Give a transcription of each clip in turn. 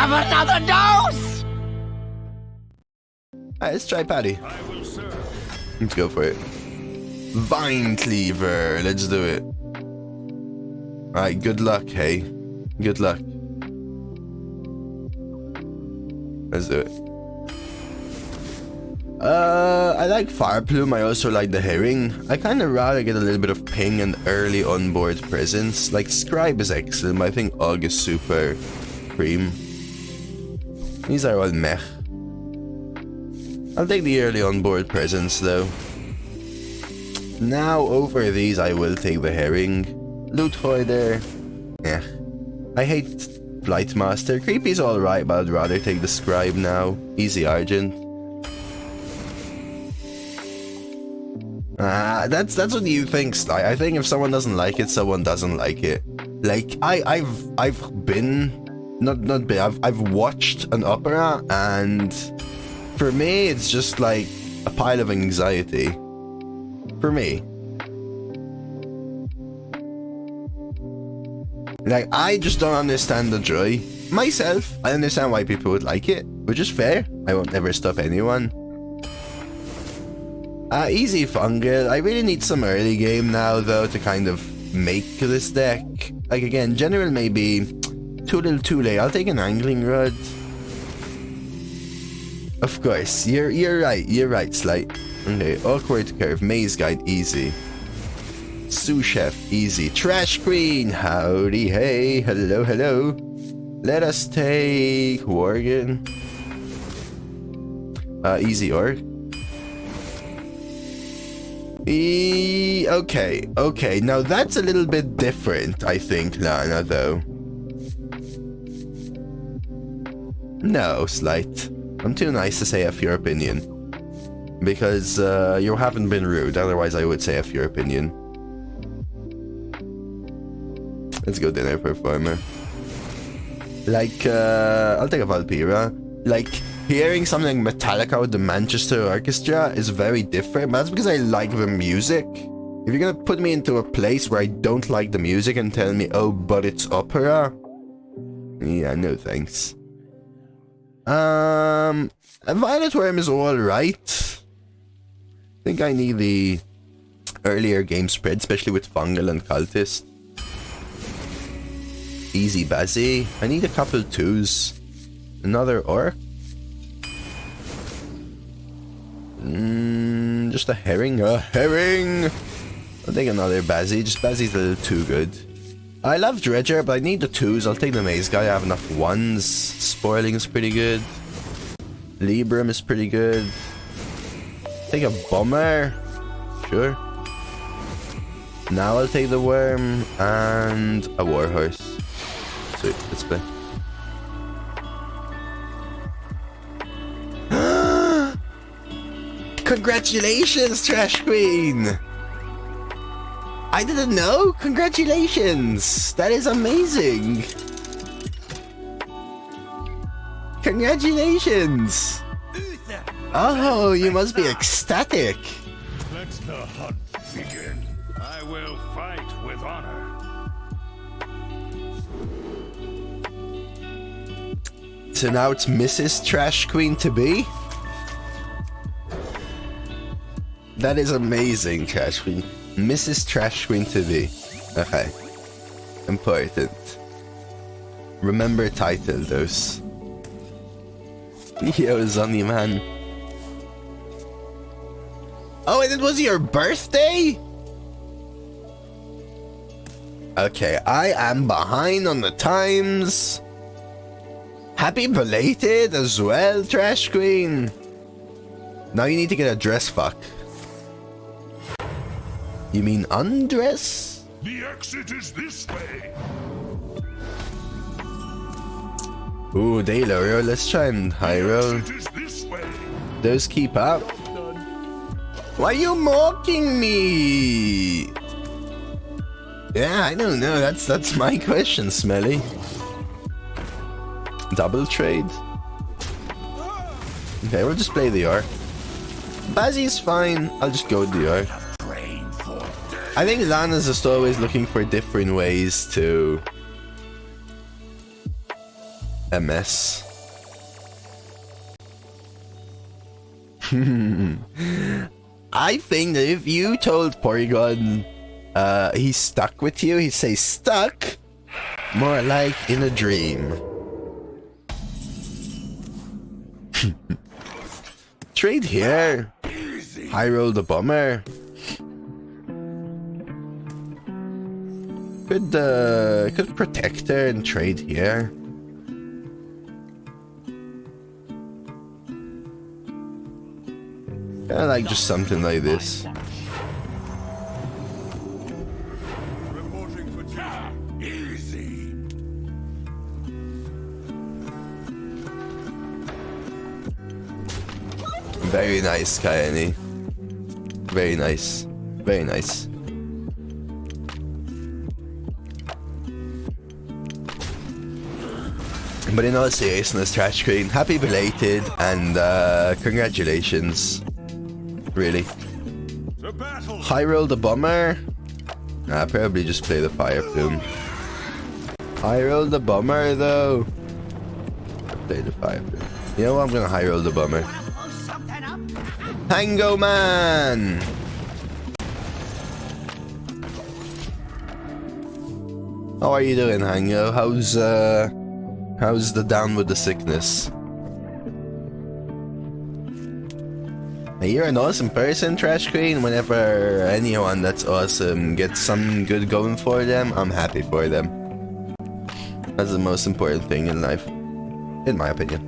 have another dose! Alright, let's try Paddy. I will serve. Let's go for it. Vinecleaver, let's do it. Alright, good luck, hey. Good luck. Let's do it. I like Fire Plume, I also like the Herring. I kinda rather get a little bit of ping and early onboard presence. Like, Scribe is excellent, but I think Og is super cream. These are all meh. I'll take the early onboard presence though. Now over these I will take the Herring. Loot Hoider. Yeah. I hate Flight Master. Creepy's alright, but I'd rather take the Scribe now. Easy Argent. That's what you think, Sly. I think if someone doesn't like it, someone doesn't like it. Like I've watched an opera, and for me it's just like a pile of anxiety. For me. Like, I just don't understand the joy. Myself, I understand why people would like it, which is fair. I won't ever stop anyone. Easy Fungal. I really need some early game now, though, to kind of make this deck. Like, again, General may be too little too late. I'll take an Angling Rod. Of course, you're right, Slight. Okay, Awkward Curve, Maze Guide, easy. Sous Chef, easy. Trash Queen, howdy, hey, hello, hello. Let us take Worgen. Easy Orc. Okay, now that's a little bit different, I think, Lana, though. No, Slight. I'm too nice to say F your opinion. Because, you haven't been rude, otherwise I would say F your opinion. Let's go Dinner Performer. Like, I'll take a Valpyra. Like, hearing something Metallica with the Manchester Orchestra is very different, but that's because I like the music. If you're gonna put me into a place where I don't like the music and tell me, oh, but it's opera, yeah, no thanks. A Violet Worm is alright. I think I need the earlier game spread, especially with Fungal and Cultist. Easy Bazzy. I need a couple twos. Another Orc. Just a Herring. A Herring! I'll take another Bazzy. Just Bazzy's a little too good. I love Dredger, but I need the twos. I'll take the Maze Guy. I have enough ones. Spoiling is pretty good. Libram is pretty good. Take a Bomber. Sure. Now I'll take the Worm and a Warhorse. Sweet, let's play. Congratulations, Trash Queen! I didn't know! Congratulations! That is amazing! Congratulations! Oh, you must be ecstatic! Let the hunt begin. I will fight with honor. So now it's Mrs. Trash Queen to be? That is amazing, Trash Queen. Mrs. Trash Queen to be. Okay. Important. Remember title, those. Yo, Zonny man. Oh, and it was your birthday? Okay, I am behind on the times. Happy belated as well, Trash Queen. Now you need to get a dress fuck. You mean undress? The exit is this way. Ooh, day low roll. Let's try and high roll. Exit is this way. Those keep up. Why are you mocking me? Yeah, I don't know. That's my question, Smelly. Double trade. Okay, we'll just play the R. Bazzy's fine. I'll just go with the R. I think Lana's just always looking for different ways to a mess. I think that if you told Porygon he's stuck with you, he'd say stuck more like in a dream. Trade here. High roll the Bummer. Could protect her and trade here. I like just something like this. Reporting for duty. Easy. Very nice, Kaeni. Very nice. Very nice. But in all seriousness, Trash Queen, happy belated and congratulations. Really. High roll the Bummer. Nah, probably just play the Fire Plume. High roll the Bummer though. Play the Fire Plume. You know what? I'm gonna high roll the Bummer. Hango Man! How are you doing, Hango? How's the down with the sickness? You're an awesome person, Trash Queen. Whenever anyone that's awesome gets something good going for them, I'm happy for them. That's the most important thing in life, in my opinion.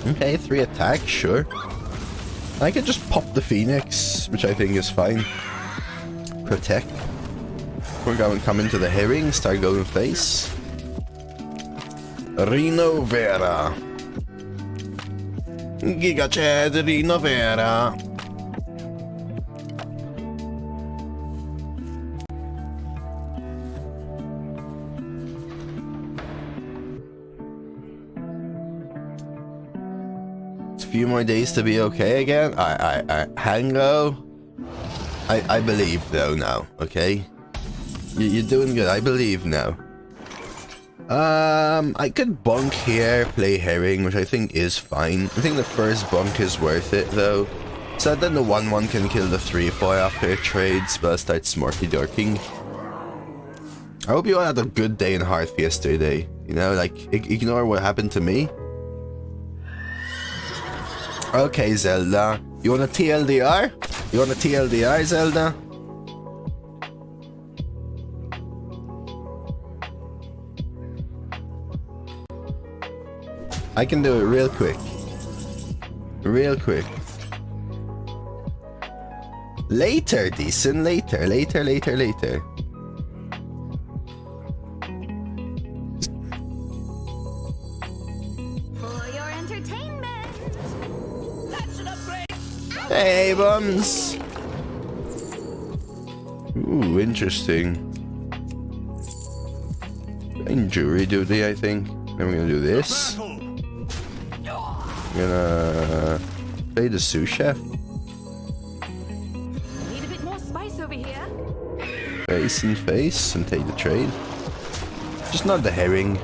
Okay, 3 attacks, sure. I could just pop the Phoenix, which I think is fine. Protect. We're going to come into the herring, start going face. Rhino Vera. Giga Chad, Rhino Vera. It's a few more days to be okay again. Hango. I believe though now, okay? You're doing good, I believe now. I could bonk here, play herring, which I think is fine. I think the first bonk is worth it though. So then the 1-1 can kill the 3-4 after it trades, but I'll start smorky dorking. I hope you all had a good day in Hearth yesterday. You know, like, ignore what happened to me. Okay, Zelda. You want a TLDR? You want a TLDR, Zelda? I can do it real quick. Real quick. Later, decent. Later. For your entertainment. That's an upgrade. Hey, bums. Ooh, interesting. Injury duty, I think. Then we're gonna do this. I'm gonna play the sous chef. Need a bit more spice over here. Face and face and take the trade. Just not the herring.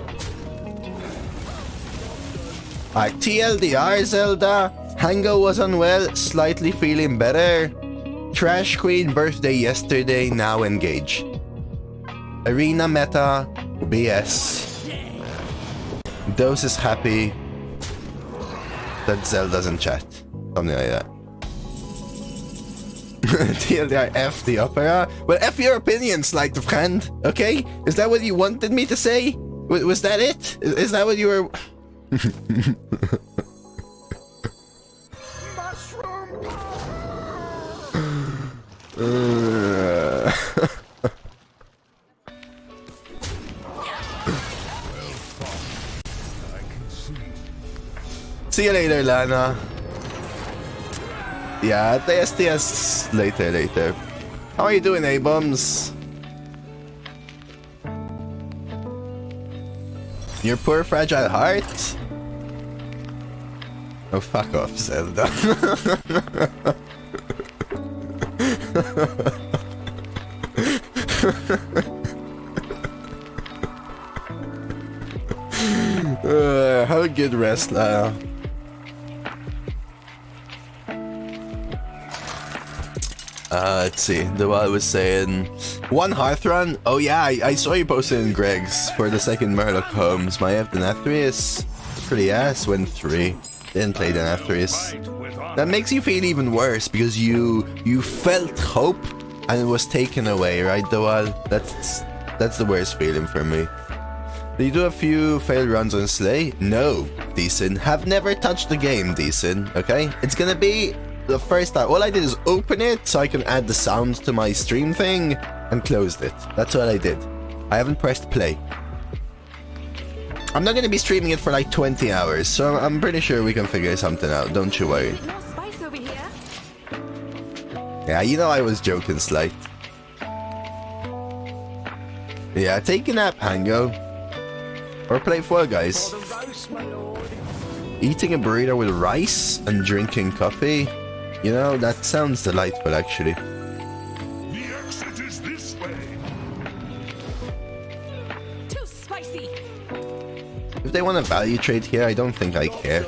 Alright, TLDR, Zelda. Hango was unwell, slightly feeling better. Trash Queen birthday yesterday, now engage. Arena meta, BS. Dose is happy that Zelda doesn't chat. Something like that. TLDR, F the opera. Well, F your opinion, sleight of hand, okay? Is that what you wanted me to say? Was that it? Is that what you were... See you later, Lana. Yeah, TSTS later. How are you doing, A-Bums? Your poor fragile heart? Oh, fuck off, Zelda. Have a good rest, Lyle. Let's see. The one I was saying, one Hearth run. Oh yeah, I saw you posted in Greg's for the second Murloc Homes. My Nathrius pretty ass. Went 3. Didn't play the Nathrius. That makes you feel even worse because you felt hope and it was taken away, right, Doal? That's the worst feeling for me. Did you do a few failed runs on Slay? No, Decent. Have never touched the game, Decent. Okay, it's gonna be the first time. All I did is open it so I can add the sound to my stream thing and closed it. That's what I did. I haven't pressed play. I'm not gonna be streaming it for like 20 hours, so I'm pretty sure we can figure something out. Don't you worry. More spice over here. Yeah, you know I was joking, Slight. Yeah, take a nap, Hango. Or play Fall Guys. Eating a burrito with rice and drinking coffee. You know, that sounds delightful, actually. The exit is this way. Too spicy. If they want a value trade here, I don't think I care.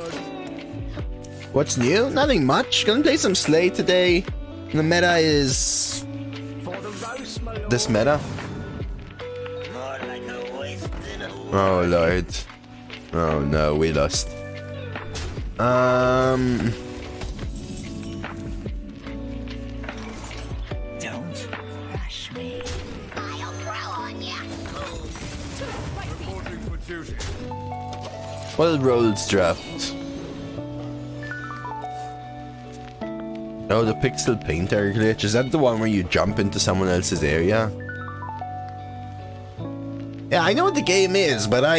What's new? Nothing much. Gonna play some Slay today. The meta is... this meta. Oh lord. Oh no, we lost. Don't rush me. I'll grow on ya. Reporting for duty. What rolls draft? Oh, the pixel painter glitch. Is that the one where you jump into someone else's area? Yeah, I know what the game is, but I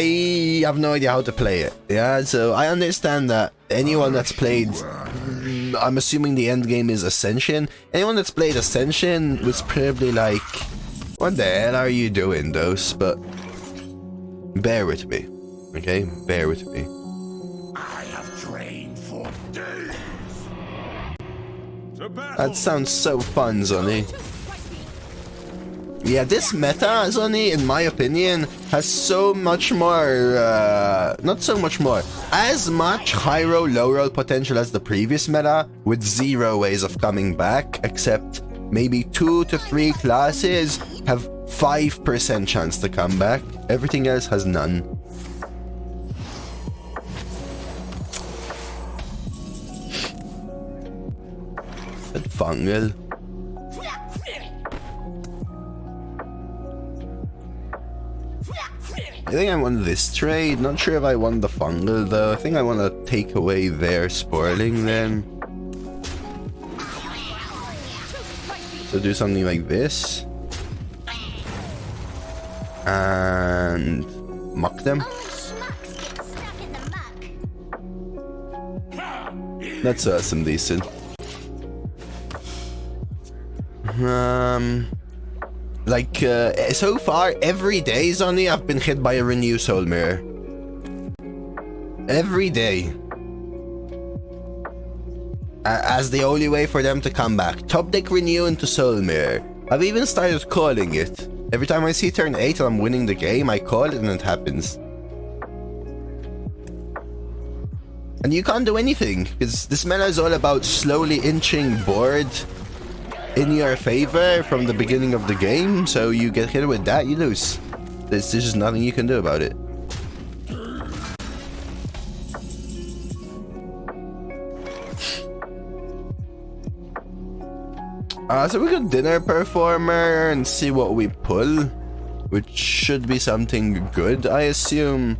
have no idea how to play it. Yeah, so I understand that anyone that's played... I'm assuming the end game is Ascension. Anyone that's played Ascension was probably like... what the hell are you doing, Dose? But... bear with me. Okay? Bear with me. I have trained for days. That sounds so fun, Zonny. Yeah, this meta, Zonny, in my opinion, has so much more, not so much more, as much high roll, low roll potential as the previous meta, with 0 ways of coming back, except maybe 2 to 3 classes have 5% chance to come back. Everything else has none. That fungal. I think I won this trade. Not sure if I won the fungal though. I think I want to take away their spoiling then. So do something like this. And muck them. That's awesome, decent. Like, so far, every day, Zonny, I've been hit by a Renew Soul Mirror. Every day. As the only way for them to come back. Top deck Renew into Soul Mirror. I've even started calling it. Every time I see turn 8 and I'm winning the game, I call it and it happens. And you can't do anything, because this meta is all about slowly inching board in your favor from the beginning of the game, so you get hit with that, you lose. There's just nothing you can do about it. So we got Dinner Performer and see what we pull, which should be something good, I assume.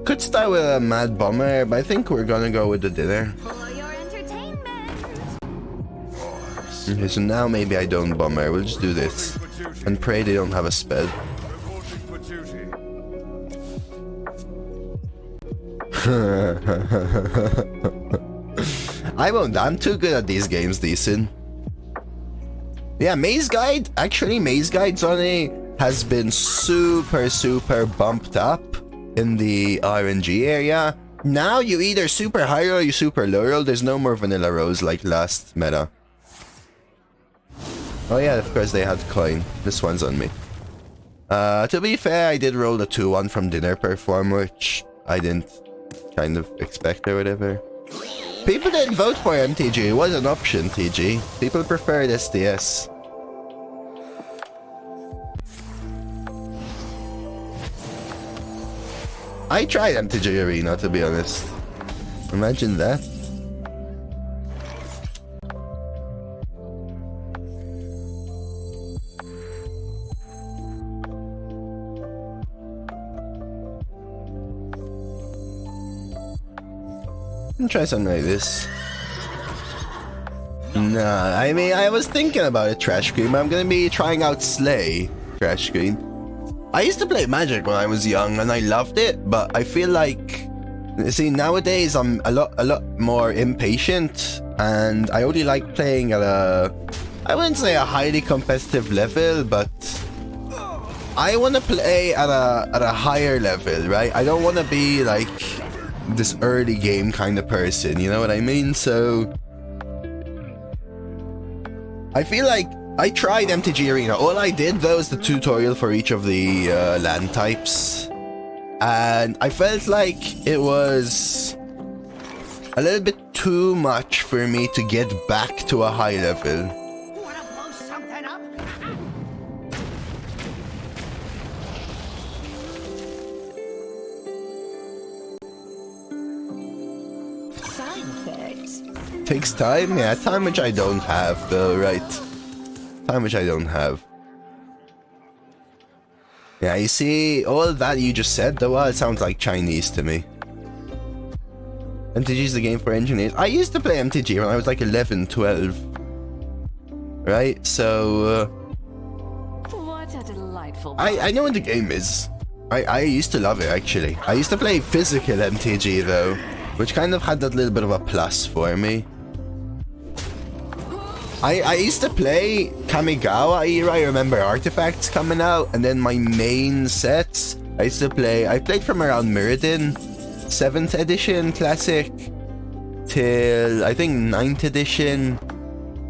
Could start with a Mad Bomber, but I think we're gonna go with the Dinner. For your entertainment. Okay, so now maybe I don't Bomber. We'll just do this and pray they don't have a spell. Reporting for duty. I won't. I'm too good at these games, decent. Yeah, Maze Guide. Actually, Maze Guide, Zonny, has been super bumped up in the RNG area. Now you either super high roll or you super low roll. There's no more vanilla rolls like last meta. Oh yeah, of course they had coin. This one's on me. To be fair, I did roll the 2-1 from Dinner Perform, which I didn't kind of expect or whatever. People didn't vote for MTG. It was an option, TG. People preferred SDS. I tried MTG Arena, to be honest. Imagine that. Try something like this. Nah, I mean, I was thinking about it, Trash Screen. I'm gonna be trying out Slay, Trash Screen. I used to play Magic when I was young, and I loved it, but I feel like, see, nowadays I'm a lot more impatient, and I only like playing at I wouldn't say a highly competitive level, but I want to play at a higher level, right? I don't want to be like this early game kind of person, you know what I mean? So I feel like I tried MTG Arena. All I did though is the tutorial for each of the land types, and I felt like it was a little bit too much for me to get back to a high level. Wanna blow something up? Side effects. Takes time, yeah, time which I don't have though, right? Time which I don't have. Yeah, you see, all that you just said though, well, it sounds like Chinese to me. MTG is the game for engineers. I used to play MTG when I was like 11, 12. Right, so What a delightful. I know what the game is. I used to love it actually. I used to play physical MTG though, which kind of had that little bit of a plus for me. I used to play Kamigawa era. I remember Artifacts coming out, and then my main sets I played from around Mirrodin 7th edition classic till I think 9th edition,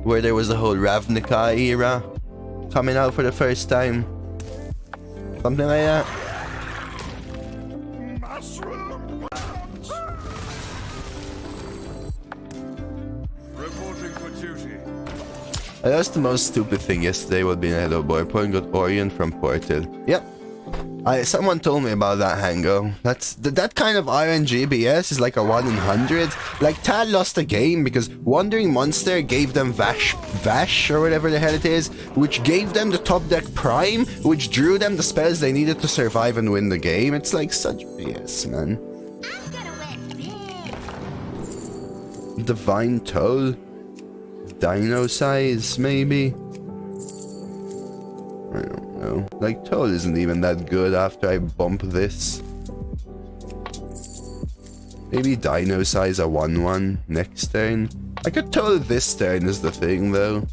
where there was the whole Ravnica era coming out for the first time. Something like that. Mushroom punch. Reporting for duty. That was the most stupid thing yesterday would be in Hello Boy. Point got Orion from Portal. Yep. Someone told me about that, Hango. That kind of RNG BS is like a 1 in 100. Like, Tal lost a game because Wandering Monster gave them Vash or whatever the hell it is, which gave them the top deck Prime, which drew them the spells they needed to survive and win the game. It's like such BS, man. I'm gonna win big. Divine Toll? Dino size, maybe? I don't know. Like, Toll isn't even that good after I bump this. Maybe Dino size a 1-1 next turn. I could Toll this turn is the thing, though.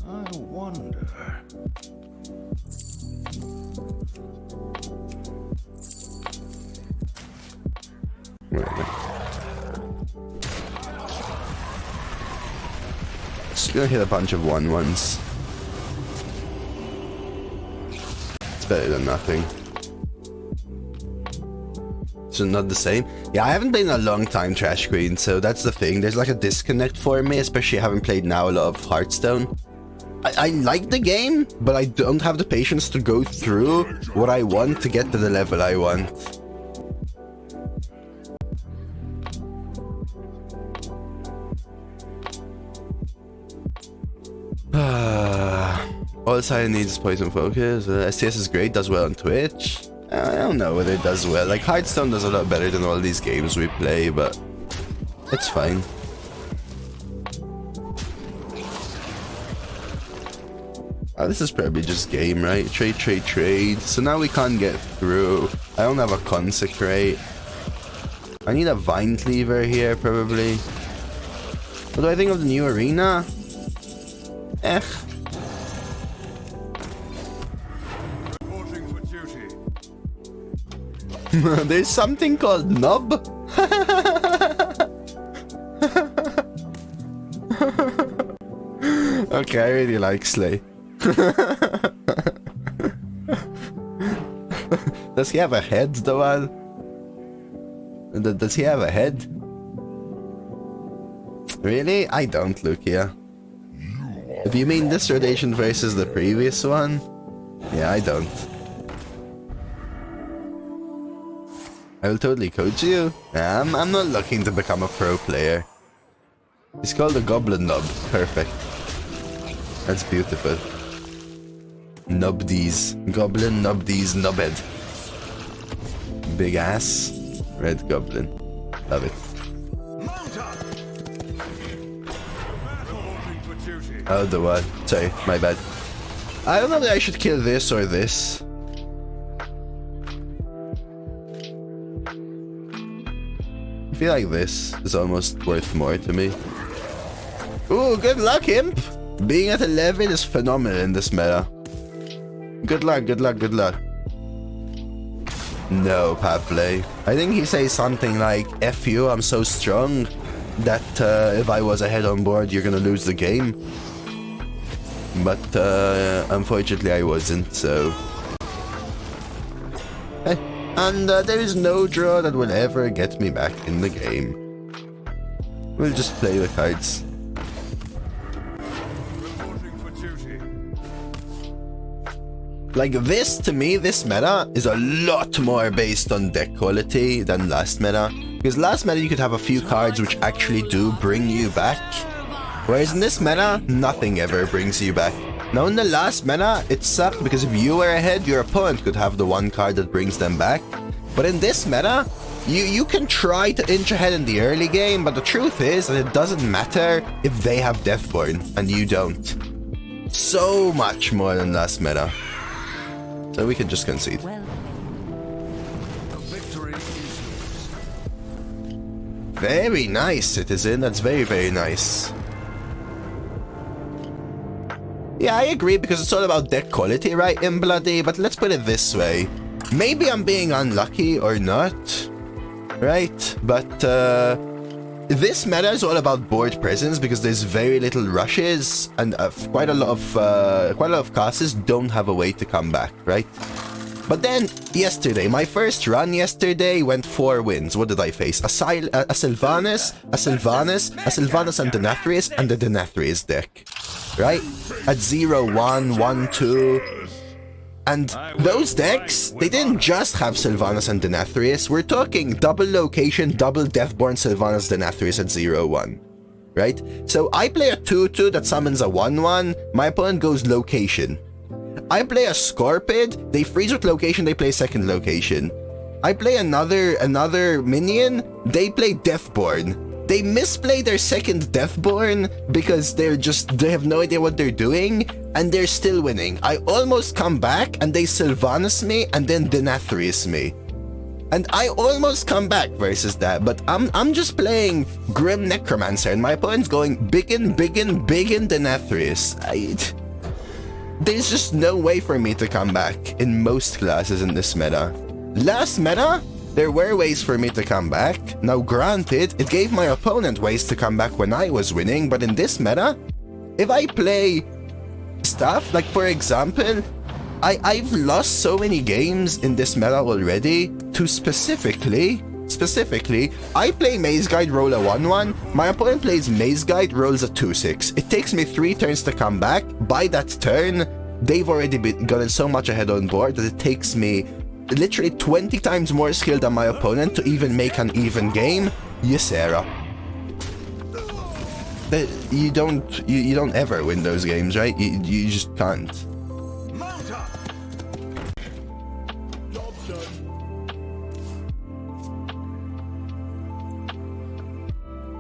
I wonder. Whatever. Just gonna hit a bunch of 1-1s. It's better than nothing. So not the same? Yeah, I haven't played in a long time, Trash Queen, so that's the thing. There's like a disconnect for me, especially having played now a lot of Hearthstone. I like the game, but I don't have the patience to go through what I want to get to the level I want. All Silent needs is Poison Focus. STS is great, does well on Twitch. I don't know whether it does well. Like, Hearthstone does a lot better than all these games we play, but it's fine. Oh, this is probably just game, right? Trade, trade, trade. So now we can't get through. I don't have a Consecrate. I need a Vinecleaver here, probably. What do I think of the new arena? Eh. Reporting for duty. There's something called Nub. Okay, I really like Slay. Does he have a head, though? Does he have a head? Really? I don't, Lukia. If you mean this rotation versus the previous one, yeah, I don't. I will totally coach you. I'm not looking to become a pro player. He's called a Goblin Nub. Perfect. That's beautiful. Nubdies. Goblin Nubdies Nubhead. Big ass. Red Goblin. Love it. Oh, the what? Sorry, my bad. I don't know that I should kill this or this. I feel like this is almost worth more to me. Ooh, good luck, Imp! Being at 11 is phenomenal in this meta. Good luck, good luck, good luck. No, Pavle. I think he says something like, F you, I'm so strong that if I was ahead on board, you're gonna lose the game. But unfortunately I wasn't, so... And there is no draw that will ever get me back in the game. We'll just play the cards. Like this, to me, this meta is a lot more based on deck quality than last meta. Because last meta you could have a few cards which actually do bring you back. Whereas in this meta, nothing ever brings you back. Now in the last meta, it sucked because if you were ahead, your opponent could have the one card that brings them back. But in this meta, you can try to inch ahead in the early game, but the truth is that it doesn't matter if they have Deathborn and you don't. So much more than last meta. So we can just concede. Very nice, Citizen. That's very, very nice. Yeah, I agree, because it's all about deck quality, right, in Bloody? But let's put it this way. Maybe I'm being unlucky or not, right? But this meta is all about board presence because there's very little rushes and quite a lot of classes don't have a way to come back, right? But then yesterday, my first run yesterday went 4 wins. What did I face? A Sylvanas, a Sylvanas and Denathrius, and the Denathrius deck, right? At 0, 1, 1, 2. And those decks, they didn't just have Sylvanas and Denathrius. We're talking double location, double Deathborn Sylvanas Denathrius at 0, 1. Right? So I play a 2-2 that summons a 1-1. My opponent goes location. I play a Scorpid, they freeze with location, they play second location. I play another minion, they play Deathborn. They misplay their second Deathborn because they have no idea what they're doing, and they're still winning. I almost come back and they Sylvanas me and then Denathrius me. And I almost come back versus that, but I'm just playing Grim Necromancer and my opponent's going biggin Denathrius. There's just no way for me to come back in most classes in this meta. Last meta, there were ways for me to come back. Now granted, it gave my opponent ways to come back when I was winning, but in this meta, if I play stuff, like for example, I've lost so many games in this meta already to specifically, I play Maze Guide, roll a 1-1, my opponent plays Maze Guide, rolls a 2-6. It takes me 3 turns to come back. By that turn, they've already gotten so much ahead on board that it takes me literally 20 times more skill than my opponent to even make an even game. Ysera. You don't ever win those games, right? You just can't.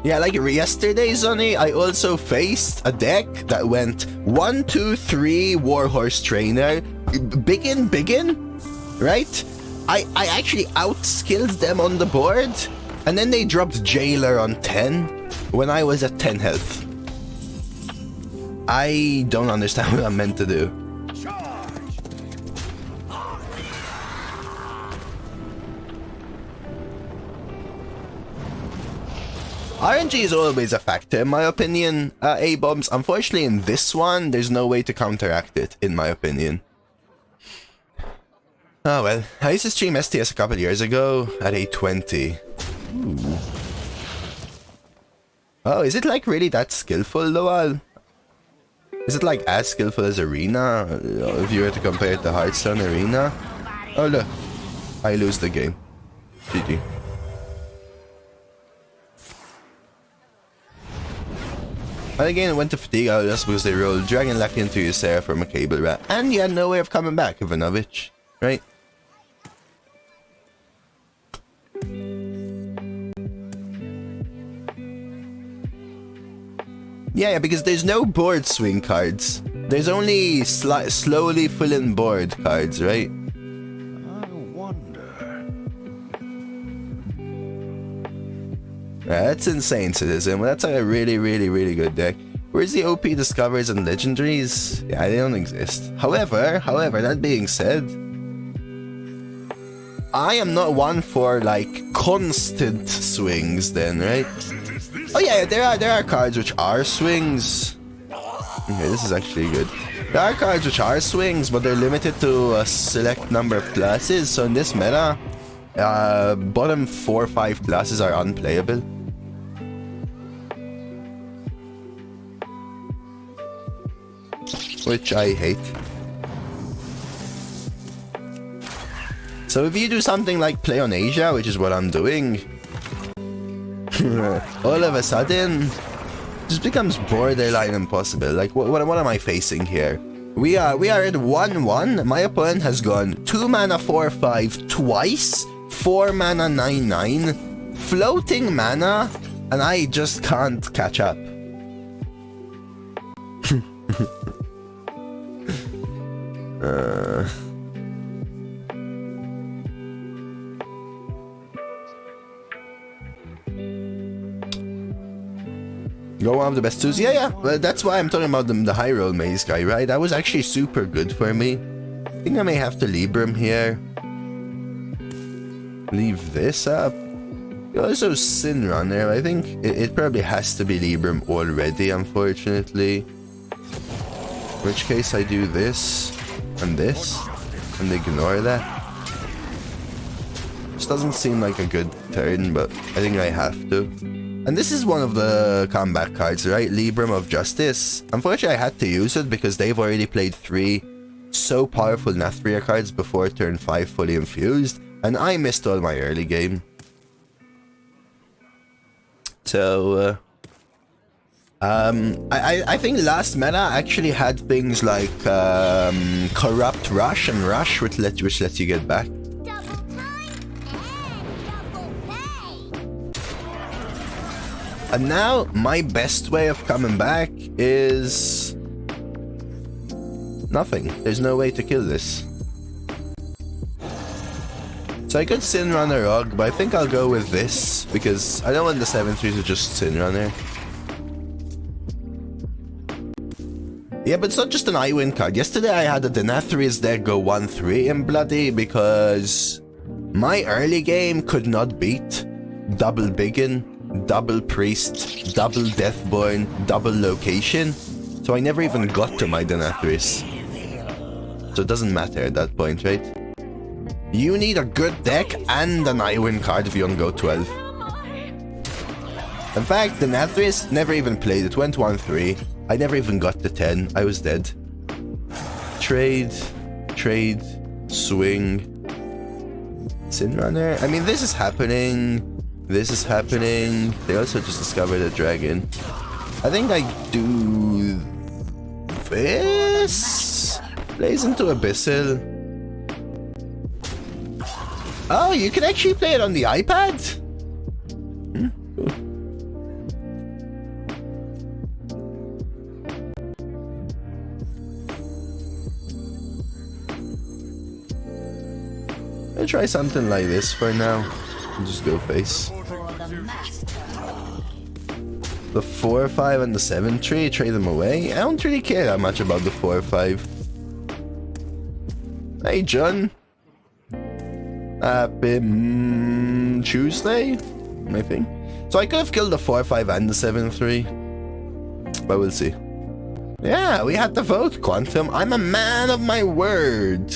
Yeah, like yesterday, Sonny, I also faced a deck that went 1, 2, 3 Warhorse Trainer, biggin, right? I actually outskilled them on the board, and then they dropped Jailer on 10 when I was at 10 health. I don't understand what I'm meant to do. RNG is always a factor, in my opinion, A-bombs. Unfortunately, in this one, there's no way to counteract it, in my opinion. Oh well, I used to stream STS a couple years ago at 820. Ooh. Oh, is it like really that skillful though, Al? Is it like as skillful as Arena? If you were to compare it to Hearthstone Arena? Oh look, I lose the game. GG. And again, it went to Fatigue out just because they rolled Dragon Lackey into Ysera from a Cable Rat. And you had no way of coming back, Ivanovich. Right? Yeah, because there's no board swing cards. There's only slowly filling board cards, right? I wonder. That's insane, Citizen. Well, that's a really, really, really good deck. Where's the OP Discoveries and Legendaries? Yeah, they don't exist. However, that being said, I am not one for, like, constant swings then, right? Oh yeah, there are cards which are swings. Okay, this is actually good. There are cards which are swings, but they're limited to a select number of classes. So in this meta, bottom 4 or 5 classes are unplayable. Which I hate. So if you do something like play on Asia, which is what I'm doing, all of a sudden, it just becomes borderline impossible. Like, what am I facing here? We are at 1-1. My opponent has gone 2 mana 4/5 twice, 4 mana 9/9, floating mana, and I just can't catch up. Go one of the best twos? Yeah. Well, that's why I'm talking about the high roll maze guy, right? That was actually super good for me. I think I may have to Libram here. Leave this up. Also Sin Runner. I think it probably has to be Libram already, unfortunately. In which case I do this and ignore that. This doesn't seem like a good turn, but I think I have to. And this is one of the comeback cards, right? Libram of Justice. Unfortunately, I had to use it because they've already played 3 so powerful Nathria cards before turn 5 fully infused, and I missed all my early game. So, I think last meta actually had things like Corrupt Rush and Rush, which lets you get back. And now, my best way of coming back is nothing. There's no way to kill this. So I could Sin Runner Og, but I think I'll go with this, because I don't want the 7/3 to just Sin Runner. Yeah, but it's not just an I-Win card. Yesterday I had a Denathrius deck go 1-3 in Bloody, because my early game could not beat double Biggin, double Priest, double Deathborn, double Location. So I never even got to my Denathrius. So it doesn't matter at that point, right? You need a good deck and an I-Win card if you want to go 12. In fact, Denathrius never even played. It went 1-3. I never even got to 10. I was dead. Trade, swing, Sin Runner. I mean, this is happening. This is happening. They also just discovered a dragon. I think I do this. Plays into Abyssal. Oh, you can actually play it on the iPad? Cool. I'll try something like this for now. I'll just go face. The 4/5 and the 7/3, trade them away. I don't really care that much about the 4/5. Hey, John. Happy Tuesday, I think. So I could have killed the 4/5 and the 7/3, but we'll see. Yeah, we had to vote, Quantum. I'm a man of my word.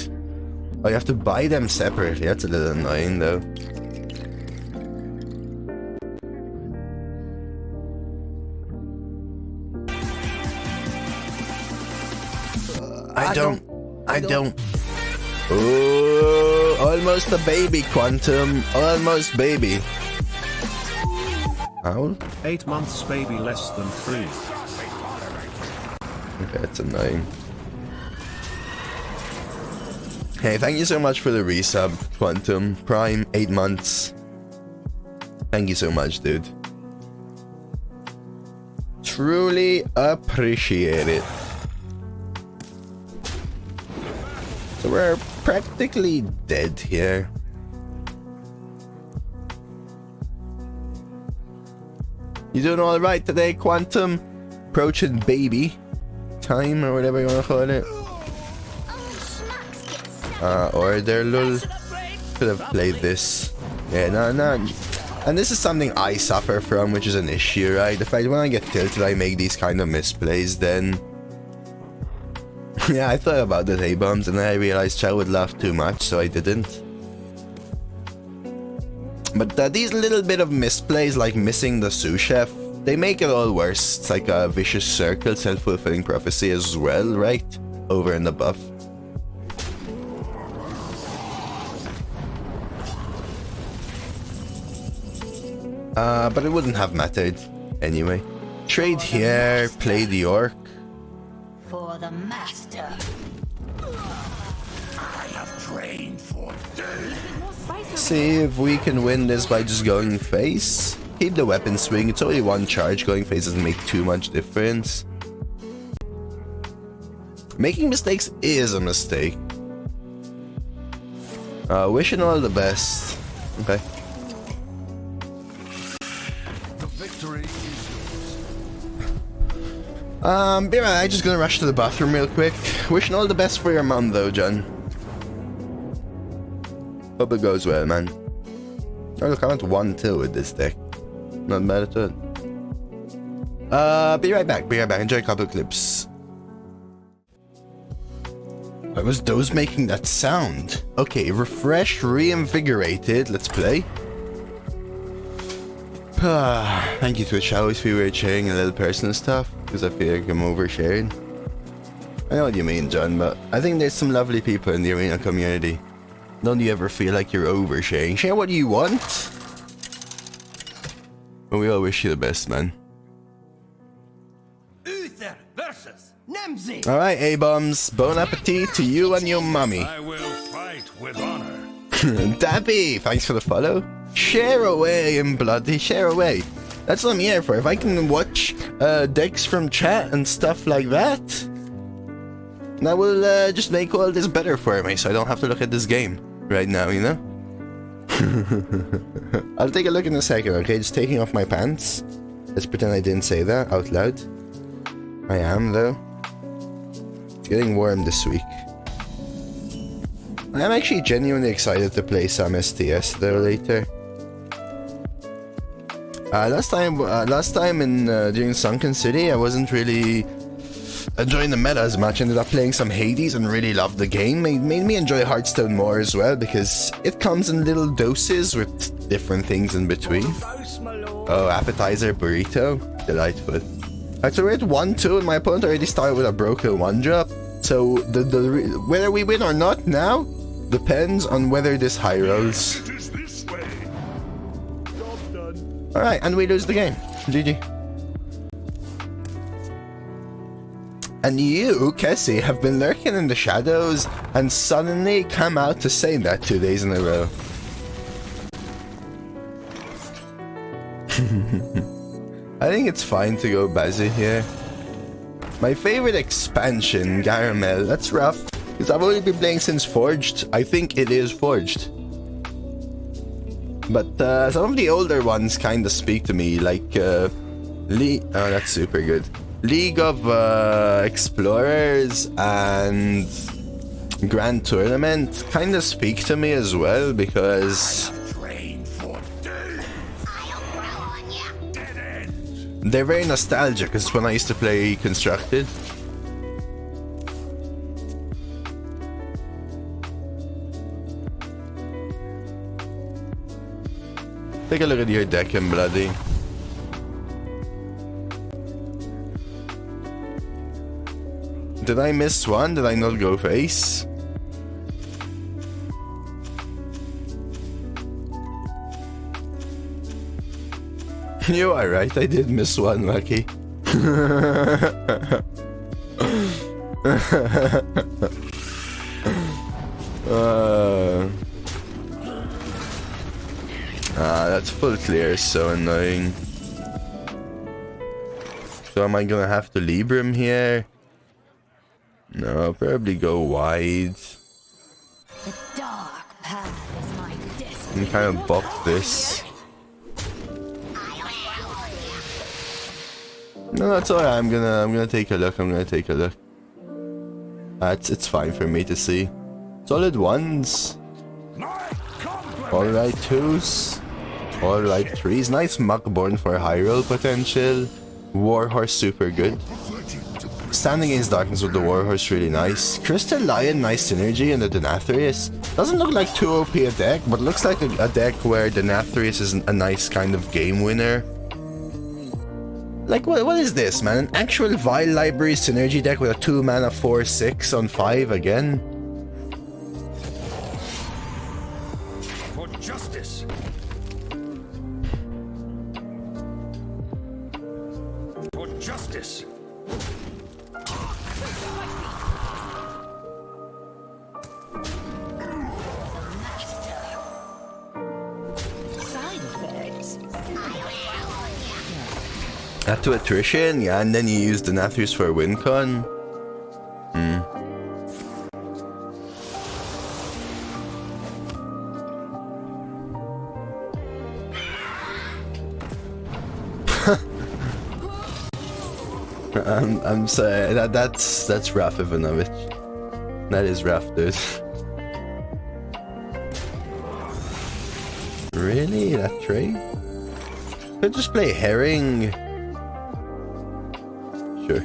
Oh, you have to buy them separately. That's a little annoying, though. I don't. Oh, almost a baby, Quantum. Almost baby. Owl? 8 months baby less than 3. Okay, that's annoying. Hey, thank you so much for the resub, Quantum. Prime, 8 months. Thank you so much, dude. Truly appreciate it. So we're practically dead here. You doing alright today, Quantum? Approaching baby time or whatever you want to call it. Order, lol. Could have played this. Yeah, no. And this is something I suffer from, which is an issue, right? The fact that when I get tilted, I make these kind of misplays, then... Yeah, I thought about the A-bombs, and then I realized chat would laugh too much, so I didn't. But these little bit of misplays, like missing the sous chef, they make it all worse. It's like a vicious circle, self-fulfilling prophecy as well, right? Over and above. But it wouldn't have mattered anyway. Trade here, play the orc. For the master. I have trained for days. See if we can win this by just going face. Keep the weapon swing, it's only one charge, going face doesn't make too much difference. Making mistakes is a mistake. Wishing all the best. Okay. The victory is yours. Be right, I'm just gonna rush to the bathroom real quick. Wishing all the best for your mom though, John. Hope it goes well, man. Oh look, I went 1-2 with this deck. Not bad at all. Be right back. Enjoy a couple clips. Why was Doze making that sound? Okay, refreshed, reinvigorated. Let's play. Thank you, Twitch. I always feel weird sharing a little personal stuff because I feel like I'm oversharing. I know what you mean, John, but I think there's some lovely people in the arena community. Don't you ever feel like you're oversharing? Share what you want. But we all wish you the best, man. Uther versus Nemzi. Alright, A-bombs. Bon appetit to you and your mummy. I will fight with honor. Dappy, thanks for the follow. Share away in bloody, share away. That's what I'm here for. If I can watch decks from chat and stuff like that, that will just make all this better for me, so I don't have to look at this game right now, you know? I'll take a look in a second, okay? Just taking off my pants. Let's pretend I didn't say that out loud. I am, though. It's getting warm this week. I am actually genuinely excited to play some STS, though, later. Last time in during Sunken City, I wasn't really enjoying the meta as much. Ended up playing some Hades and really loved the game. Made me enjoy Hearthstone more as well because it comes in little doses with different things in between. Oh, appetizer burrito, delightful. Alright, so we're at 1-2 and my opponent already started with a broken 1-drop. So whether we win or not now depends on whether this high rolls. It is this way. Job done. Alright, and we lose the game. GG. And you, Kessie, have been lurking in the shadows and suddenly come out to say that 2 days in a row. I think it's fine to go Bazzy here. My favorite expansion, Garamel, that's rough. Because I've only been playing since Forged. I think it is Forged. But some of the older ones kind of speak to me, like oh, that's super good. League of Explorers and Grand Tournament kind of speak to me as well because Trained for days. I'll grow on ya. Dead end. they're very nostalgic. It's when I used to play Constructed. Take a look at your deck and bloody. Did I miss one? Did I not go face? You are right, I did miss one, Lucky. That's full clear, so annoying. So am I gonna have to Libram here? No, probably go wide. The dark path is my destiny. And kind of bop this. No, that's alright. I'm gonna take a look. It's fine for me to see. Solid ones. Alright twos. Alright threes. Nice Muckborn for high roll potential. Warhorse super good. Standing against darkness with the Warhorse really nice. Crystal Lion, nice synergy, and the Denathrius. Doesn't look like too OP a deck, but looks like a deck where Denathrius is a nice kind of game winner. Like, what is this, man? An actual Vile Library synergy deck with a 2 mana 4/6 on 5 again? For justice. For justice. Side effects. That to attrition, yeah, and then you use Denathrius for win con. I'm sorry, that's rough, Ivanovich. That is rough, dude. Really? That trade? Could just play Herring. Sure.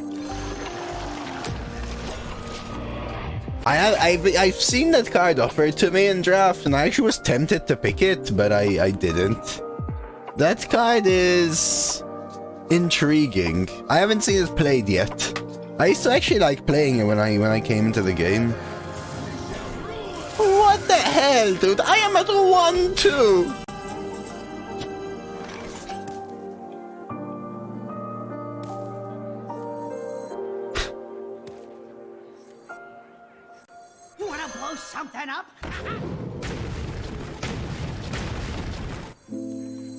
I've seen that card offered to me in draft, and I actually was tempted to pick it, but I didn't. That card is intriguing. I haven't seen it played yet. I used to actually like playing it when I came into the game. What the hell, dude? I am at 1-2. You wanna blow something up?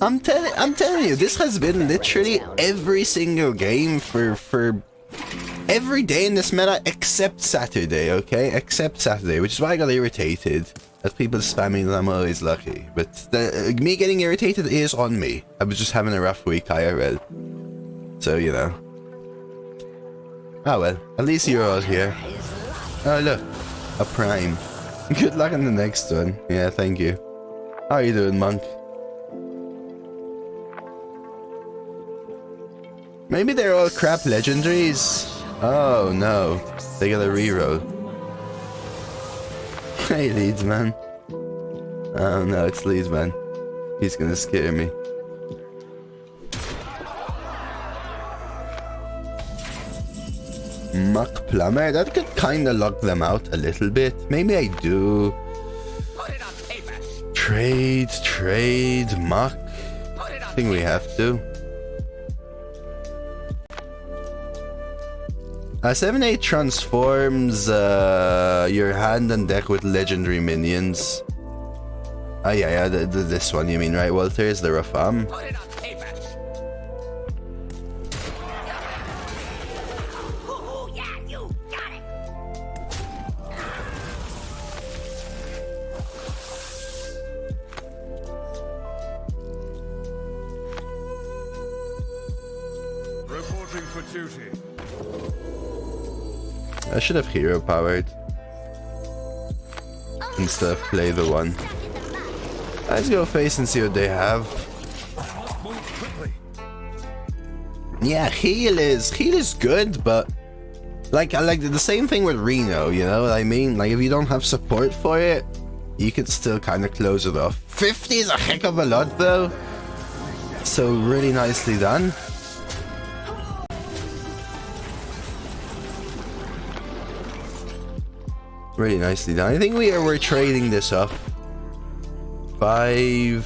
I'm telling you, this has been literally every single game for every day in this meta except Saturday, okay? Except Saturday, which is why I got irritated at people spamming that I'm always lucky. But me getting irritated is on me. I was just having a rough week IRL. So, you know. Oh well, at least you're all here. Oh look, a prime. Good luck on the next one. Yeah, thank you. How are you doing, Monk? Maybe they're all crap legendaries. Oh no, they got a reroll. Hey Leeds man. Oh no, it's Leeds man. He's gonna scare me. Muck Plumber, that could kinda lock them out a little bit. Maybe I do. Trade, Muck. I think we have to. 7-8 transforms your hand and deck with legendary minions. Oh yeah, this one you mean, right, Walter? Is the Rafam? Ooh, yeah, you got it. Reporting for duty. I should have hero powered instead of play the one. Let's go face and see what they have. Yeah, heal is good, but like the same thing with Reno, you know what I mean? Like if you don't have support for it, you can still kind of close it off. 50 is a heck of a lot though. So really nicely Really nicely done. I think we're trading this up. 5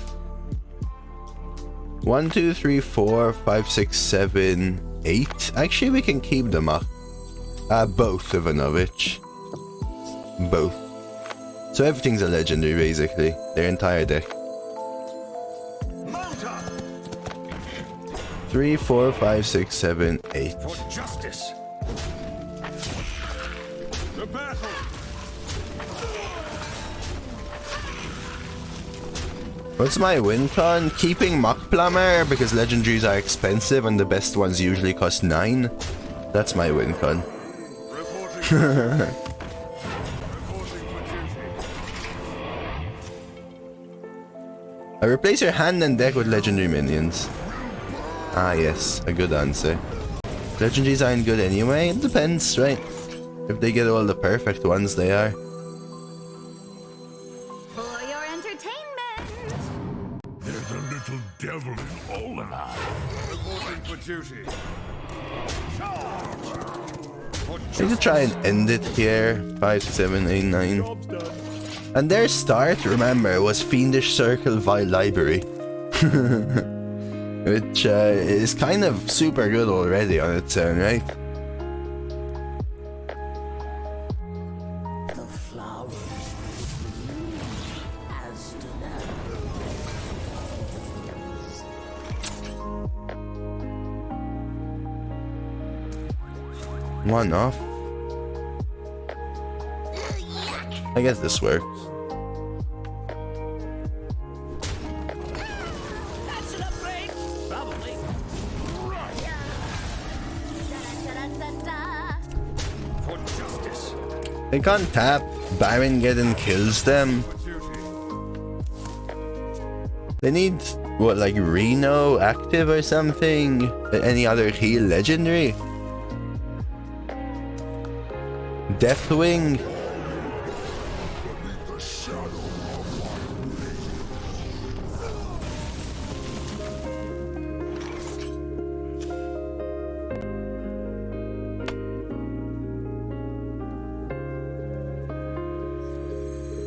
1 2 3 4 5 6 7 8. Actually, we can keep them up. Both of Ivanovich. Both. So everything's a legendary basically. Their entire deck. 3 4 5 6 7 8. For justice. The battle. What's my win con? Keeping Muck Plumber because legendaries are expensive and the best ones usually cost 9. That's my win con. I replace your hand and deck with legendary minions. Ah yes, a good answer. Legendaries aren't good anyway, it depends, right? If they get all the perfect ones, they are. For your entertainment. There's a little devil in all of us. Reporting for duty. I need to try and end it here. 5, 7, 8, 9. And their start, remember, was Fiendish Circle via Library. Which is kind of super good already on its own, right? The flowers as to One off. I guess this works. That's an upgrade. Probably. Da-da-da-da-da. For justice. They can't tap. Baron Geddon kills them. For duty. They need, what, like Reno active or something? Any other heal legendary? Deathwing?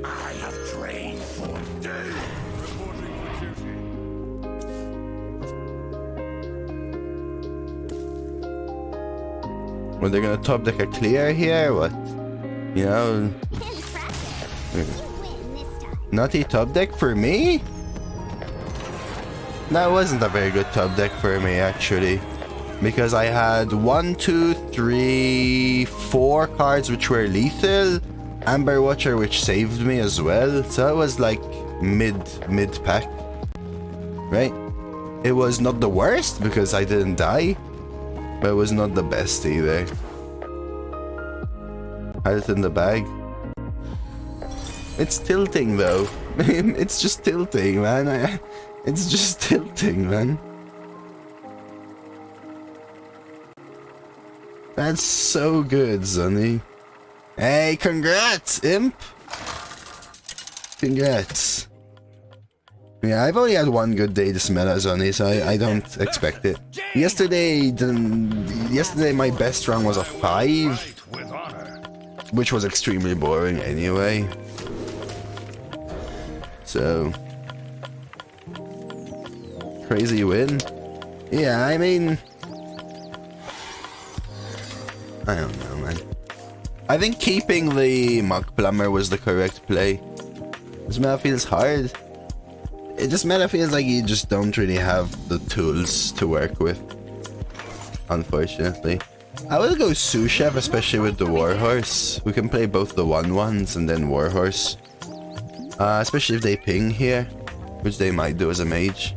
I have trained for days. Reporting for duty. Well, they're gonna top deck a clear here? What? You know, Impressive. Win this time. nutty top deck for me? That wasn't a very good top deck for me, actually. Because I had 1, 2, 3, 4 cards which were lethal. Amber Watcher which saved me as well. So it was like mid pack. Right? It was not the worst because I didn't die. But it was not the best either. Had it in the bag. It's tilting though. It's just tilting, man. It's just tilting, man. That's so good, Sonny. Hey, congrats, Imp! Congrats. Yeah, I've only had one good day this meta, Sonny, so I don't expect it. Yesterday my best run was a 5, Fight with honor. which was extremely boring anyway. So... crazy win? Yeah, I mean... I don't know, man. I think keeping the Muck Plumber was the correct play. This meta feels hard. This meta feels like you just don't really have the tools to work with. Unfortunately. I will go Sous Chef, especially with the Warhorse. We can play both the 1/1s and then Warhorse. Especially if they ping here, which they might do as a mage.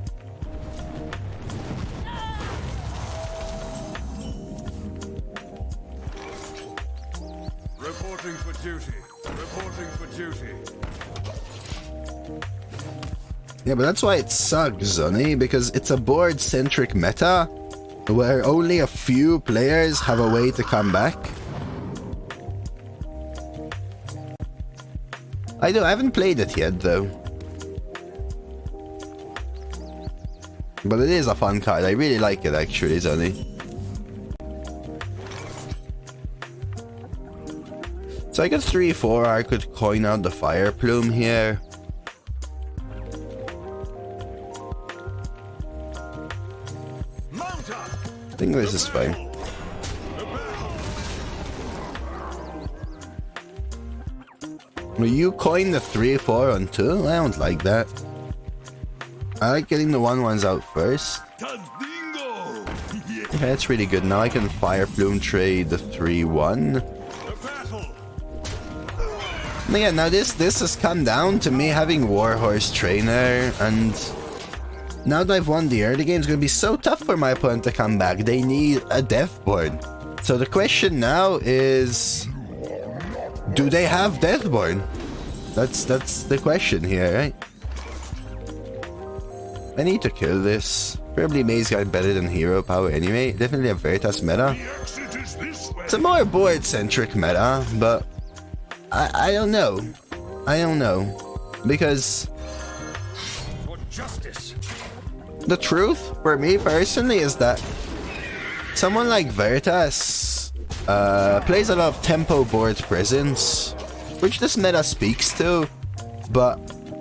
Reporting for duty. Reporting for duty. Yeah, but that's why it sucks, Sonny, because it's a board-centric meta where only a few players have a way to come back. I haven't played it yet, though. But it is a fun card. I really like it, actually, Sonny. So I got 3-4. I could coin out the Fire Plume here. I think this is fine. Will you coin the 3-4 on 2? I don't like that. I like getting the 1-1s out first. Okay, that's really good. Now I can Fire Plume trade the 3-1. Yeah, now this has come down to me having Warhorse Trainer, and now that I've won the early game, it's going to be so tough for my opponent to come back. They need a Deathborn. So the question now is, do they have Deathborn? That's the question here, right? I need to kill this. Probably Maze Guy better than Hero Power anyway. Definitely a Veritas meta. It's a more board-centric meta, but I don't know. I don't know. Because the truth, for me personally, is that someone like Veritas plays a lot of tempo board presence, which this meta speaks to, but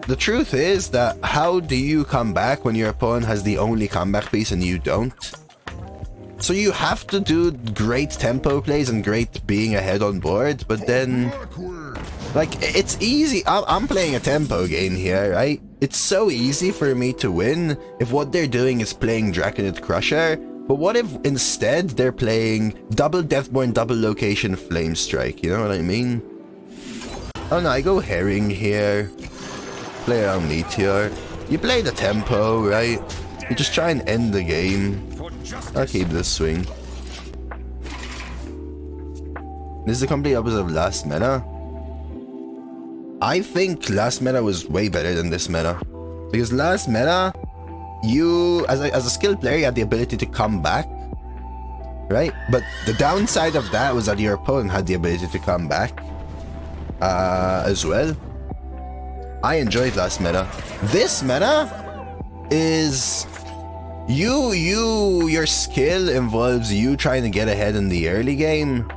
the truth is that how do you come back when your opponent has the only comeback piece and you don't? So you have to do great tempo plays and great being ahead on board, but then, like, it's easy. I'm playing a tempo game here, right? It's so easy for me to win if what they're doing is playing Draconid Crusher, but what if instead they're playing double Deathborn, double location Flame Strike, you know what I mean? Oh no, I go Herring here. Play around Meteor. You play the tempo, right? You just try and end the game. I'll keep this swing. This is the complete opposite of last meta. I think last meta was way better than this meta. Because last meta, you, as a skilled player, you had the ability to come back. Right? But the downside of that was that your opponent had the ability to come back. As well. I enjoyed last meta. This meta is your skill involves you trying to get ahead in the early game.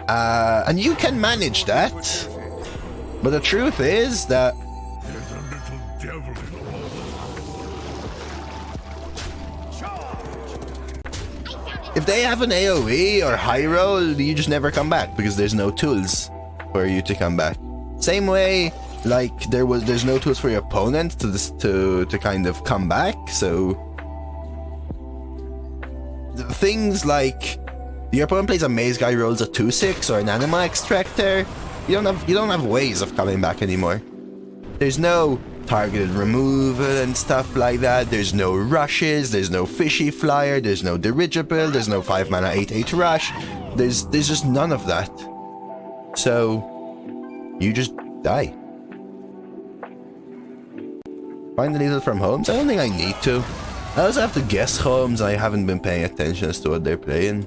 And you can manage that. But the truth is that if they have an AoE or high roll, you just never come back because there's no tools for you to come back. Same way, like there's no tools for your opponent to kind of come back. So things like your opponent plays a Maze Guy, rolls a 2/6 or an Anima Extractor. You don't have ways of coming back anymore. There's no targeted removal and stuff like that. There's no rushes, there's no fishy flyer, there's no dirigible, there's no 5 mana 8/8 rush. There's just none of that. So you just die. Find the needle from homes? I don't think I need to. I also have to guess homes. I haven't been paying attention as to what they're playing.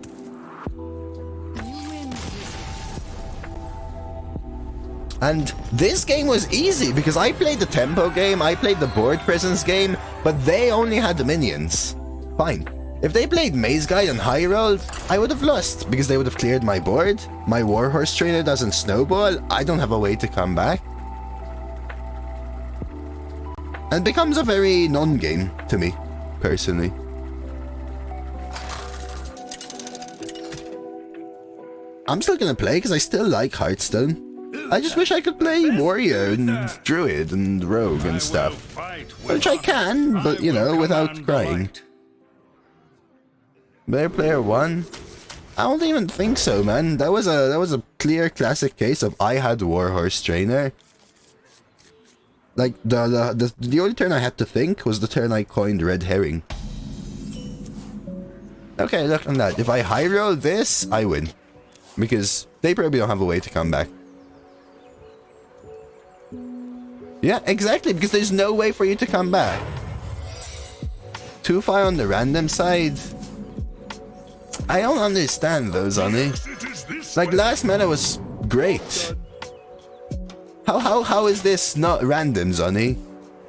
And this game was easy because I played the tempo game, I played the board presence game, but they only had the minions. Fine. If they played Maze Guy and high rolled, I would have lost because they would have cleared my board. My Warhorse Trainer doesn't snowball. I don't have a way to come back. And it becomes a very non-game to me, personally. I'm still gonna play because I still like Hearthstone. I just wish I could play Warrior and Druid and Rogue and stuff. Which I can, but you know, without crying. Better player 1? I don't even think so, man. That was a clear classic case of I had Warhorse Trainer. Like the only turn I had to think was the turn I coined Red Herring. Okay, look on that. If I high roll this, I win. Because they probably don't have a way to come back. Yeah, exactly, because there's no way for you to come back. 2-5 on the random side. I don't understand those, Sonny. Like, last meta was great. How is this not random, Sonny?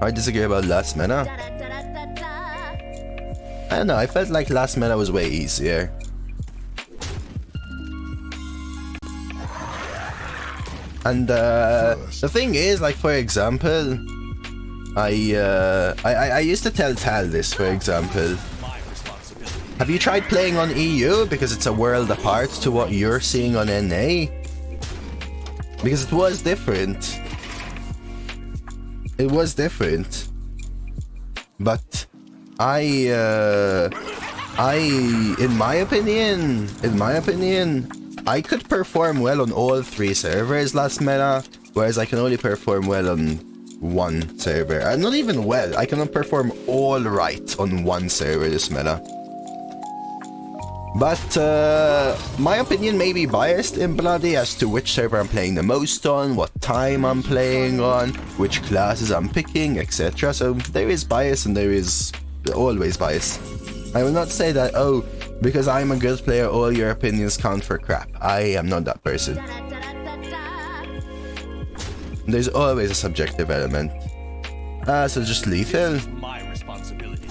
I disagree about last meta. I don't know, I felt like last meta was way easier. And the thing is, like, for example, I used to tell Tal this, for example. Have you tried playing on EU? Because it's a world apart to what you're seeing on NA. Because it was different. It was different. But in my opinion, I could perform well on all 3 servers last meta, whereas I can only perform well on 1 server. Not even well, I cannot perform all right on 1 server this meta. But my opinion may be biased in Bloody as to which server I'm playing the most on, what time I'm playing on, which classes I'm picking, etc. So there is bias and there is always bias. I will not say that, oh, because I'm a good player, all your opinions count for crap. I am not that person. There's always a subjective element. So just lethal. My responsibility.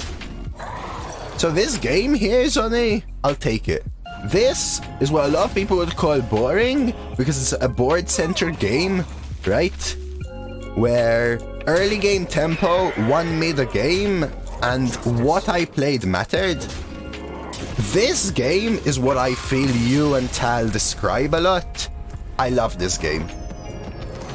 So this game here, Sonny, I'll take it. This is what a lot of people would call boring, because it's a board-centered game, right? Where early game tempo won me the game, and what I played mattered. This game is what I feel you and Tal describe a lot. I love this game.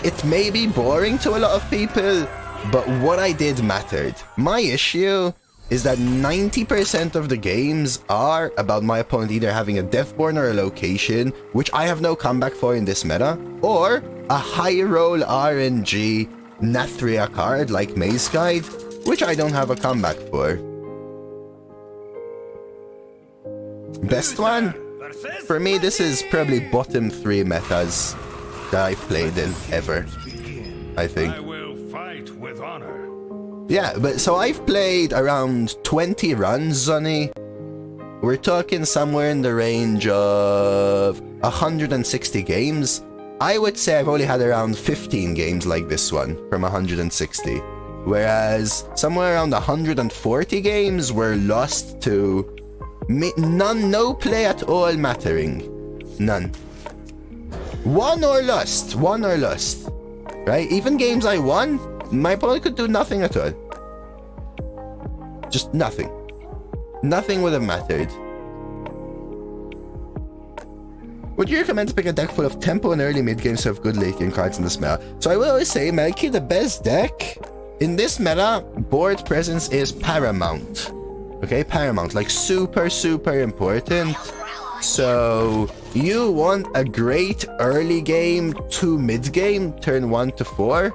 It may be boring to a lot of people, but what I did mattered. My issue is that 90% of the games are about my opponent either having a Deathborn or a location, which I have no comeback for in this meta, or a high roll RNG Nathria card like Maze Guide, which I don't have a comeback for. Best one? For me, this is probably bottom 3 metas that I've played in ever, I think. I will fight with honor. Yeah, but so I've played around 20 runs, Zonny. We're talking somewhere in the range of 160 games. I would say I've only had around 15 games like this one from 160. Whereas somewhere around 140 games were lost to no play at all mattering. None. Won or lost. Right? Even games I won, my opponent could do nothing at all. Just nothing. Nothing would have mattered. Would you recommend to pick a deck full of tempo and early mid games to have good late game cards in this meta? So I will always say, Melky, the best deck in this meta, board presence is paramount. Okay, paramount, like super important. So you want a great early game to mid game, turn 1 to 4.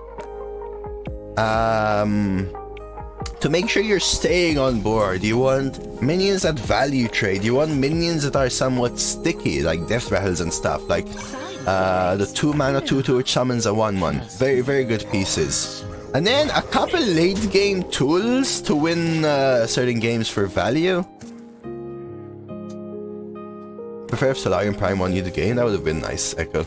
To make sure you're staying on board, you want minions that value trade. You want minions that are somewhat sticky, like death rattles and stuff, like the 2 mana 2/2 which summons a 1/1. Very, very good pieces. And then a couple late game tools to win certain games for value. Prefer if Solarium Prime won you the game. That would have been nice, Echo.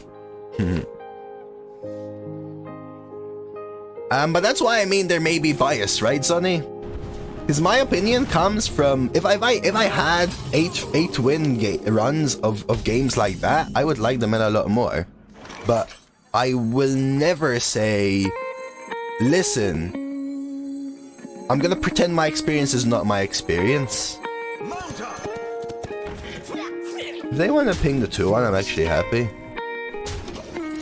But that's why I mean there may be bias, right, Sonny? Because my opinion comes from if I had 8 win runs of games like that, I would like them in a lot more. But I will never say, listen, I'm gonna pretend my experience is not my experience. If they want to ping the 2-1, I'm actually happy.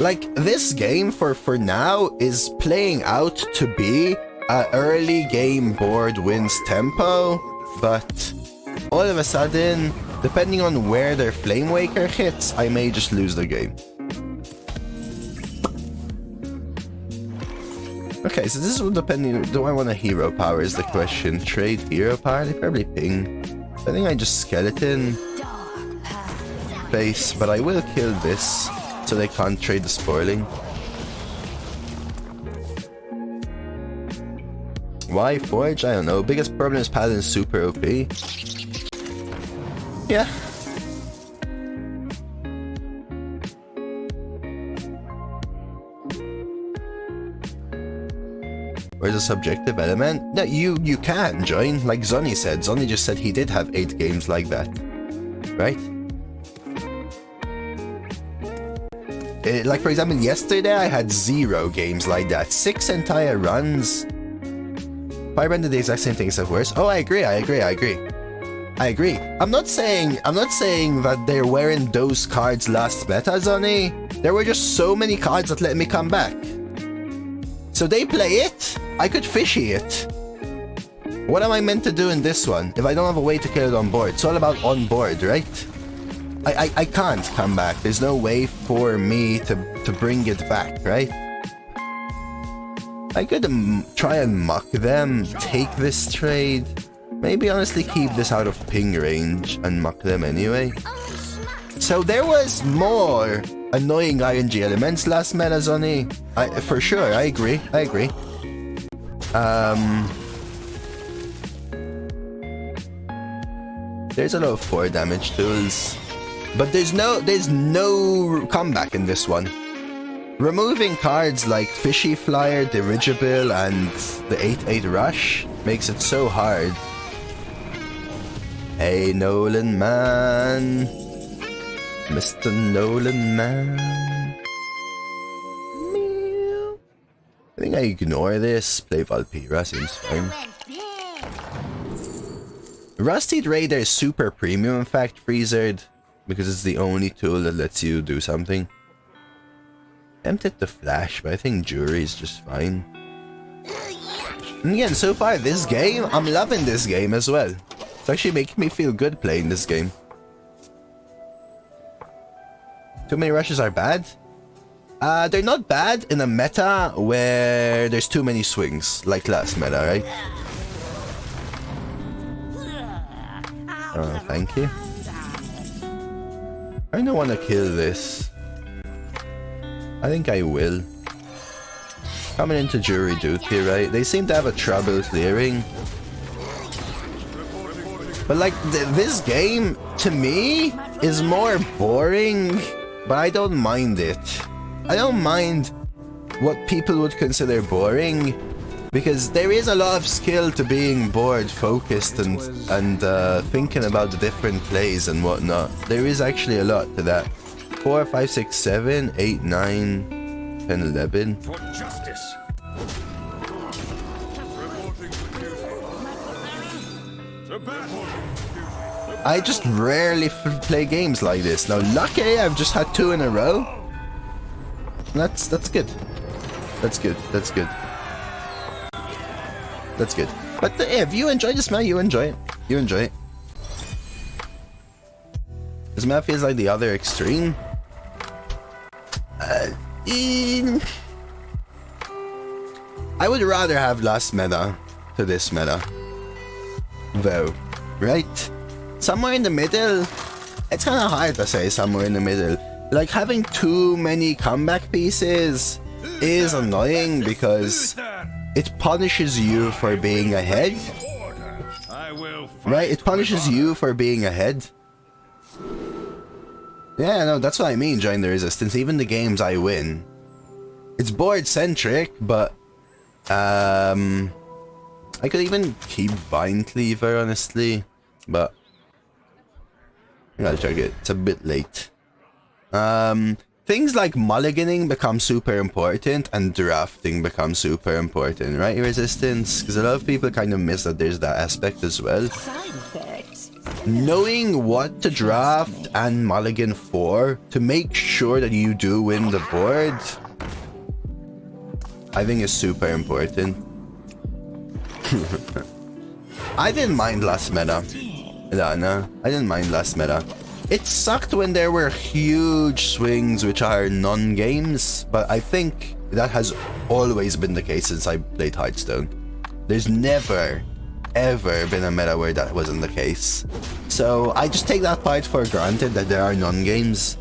Like, this game for now is playing out to be a early game board wins tempo, but all of a sudden, depending on where their Flame Waker hits, I may just lose the game. Okay, so this is depending, do I want a hero power is the question. Trade hero power? They probably ping. I think I just skeleton base, but I will kill this so they can't trade the spoiling. Why Forge? I don't know. Biggest problem is Paladin super OP. Yeah. Where's the a subjective element. No, you can join, like Zonny said. Zonny just said he did have 8 games like that, right? Like for example, yesterday I had 0 games like that. 6 entire runs. Firebrand did the exact same thing except worse. Oh, I agree. I'm not saying that they weren't those cards last meta, Zonny. There were just so many cards that let me come back. So they play it, I could fishy it. What am I meant to do in this one if I don't have a way to kill it on board? It's all about on board, right? I can't come back. There's no way for me to bring it back, right? I could try and muck them, take this trade. Maybe honestly keep this out of ping range and muck them anyway. So there was more annoying RNG elements last meta, Zonny. For sure, I agree. There's a lot of 4 damage tools. But there's no comeback in this one. Removing cards like Fishy Flyer, Dirigible, and the 8/8 Rush makes it so hard. Hey Nolan man. Mr. Nolan man. I think I ignore this. Play Valpira, seems fine. Rusted Raider is super premium, in fact, Freezered, because it's the only tool that lets you do something. Tempted to Flash, but I think Jury is just fine. And again, so far this game, I'm loving this game as well. It's actually making me feel good playing this game. Too many rushes are bad? They're not bad in a meta where there's too many swings, like last meta, right? Oh, thank you. I don't want to kill this. I think I will. Coming into jury duty, right? They seem to have a trouble clearing. But like, this game, to me, is more boring, but I don't mind it. I don't mind what people would consider boring, because there is a lot of skill to being bored, focused, and thinking about the different plays and whatnot. There is actually a lot to that. 4, 5, 6, 7, 8, 9, 10, 11. For justice. I just rarely play games like this. Now, lucky I've just had 2 in a row. That's good. That's good. But if you enjoy this map, you enjoy it. This map feels like the other extreme. I would rather have last meta to this meta, though, right? Somewhere in the middle. It's kind of hard to say somewhere in the middle. Like, having too many comeback pieces is annoying because it punishes you for being ahead. Right? It punishes you for being ahead. Yeah, no, that's what I mean, join the resistance. Even the games I win. It's board centric, but I could even keep Vinecleaver, honestly. But I gotta check it. It's a bit late. Things like mulliganing become super important and drafting becomes super important, right? Resistance, because a lot of people kind of miss that there's that aspect as well. Side effects. Knowing what to draft and mulligan for to make sure that you do win the board, I think is super important. I didn't mind last meta. Lana, I didn't mind last meta. It sucked when there were huge swings which are non-games, but I think that has always been the case since I played Hearthstone. There's never, ever been a meta where that wasn't the case. So I just take that part for granted that there are non-games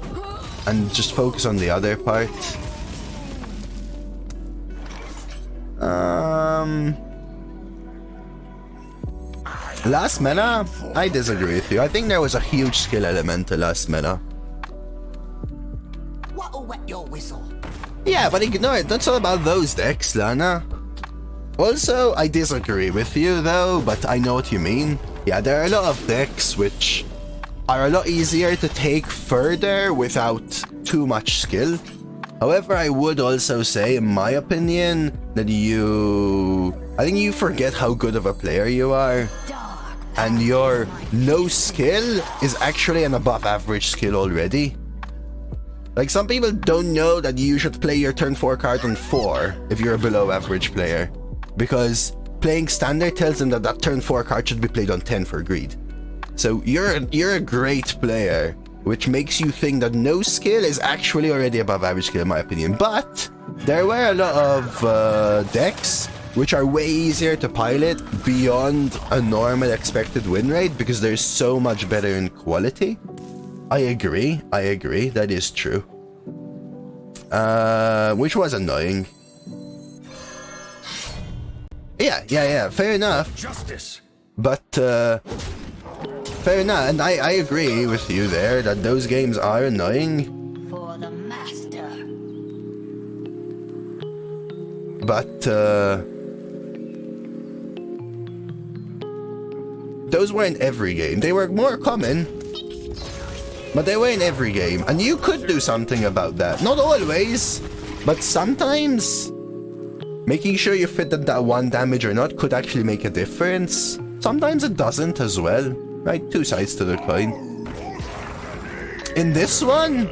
and just focus on the other part. Last meta? I disagree with you. I think there was a huge skill element to last meta. What'll wet your whistle? Yeah, but ignore it. That's all about those decks, Lana. Also, I disagree with you though, but I know what you mean. Yeah, there are a lot of decks which are a lot easier to take further without too much skill. However, I would also say, in my opinion, that I think you forget how good of a player you are. And your no skill is actually an above average skill already. Like, some people don't know that you should play your turn 4 card on 4 if you're a below average player. Because playing standard tells them that that turn 4 card should be played on 10 for greed. So you're a great player, which makes you think that no skill is actually already above average skill in my opinion. But there were a lot of decks which are way easier to pilot beyond a normal expected win rate because they're so much better in quality. I agree, that is true. Which was annoying. Yeah, fair enough. Justice. But, fair enough, and I agree with you there that those games are annoying. For the master. But, those weren't every game. They were more common, but they were in every game. And you could do something about that. Not always, but sometimes making sure you fit that 1 damage or not could actually make a difference. Sometimes it doesn't as well. Right? Two sides to the coin. In this one,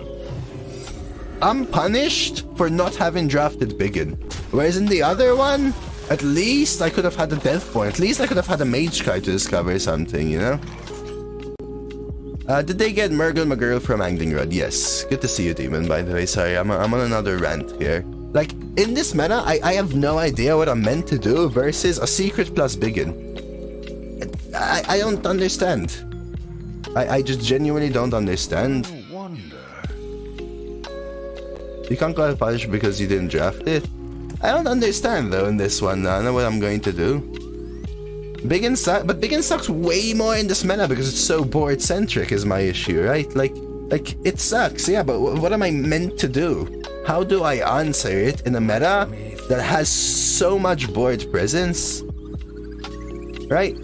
I'm punished for not having drafted Biggin. Whereas in the other one, at least I could have had a death point. At least I could have had a mage card to discover something, you know? Did they get Murgle McGirl from Anglingrod? Yes. Good to see you, Demon, by the way. Sorry, I'm on another rant here. Like, in this meta, I have no idea what I'm meant to do versus a secret plus Biggin. I don't understand. I just genuinely don't understand. You can't go punished because you didn't draft it. I don't understand though in this one. I know what I'm going to do. Biggin sucks, but Biggin sucks way more in this meta because it's so board centric is my issue, right? Like it sucks, yeah, but what am I meant to do? How do I answer it in a meta that has so much board presence? Right?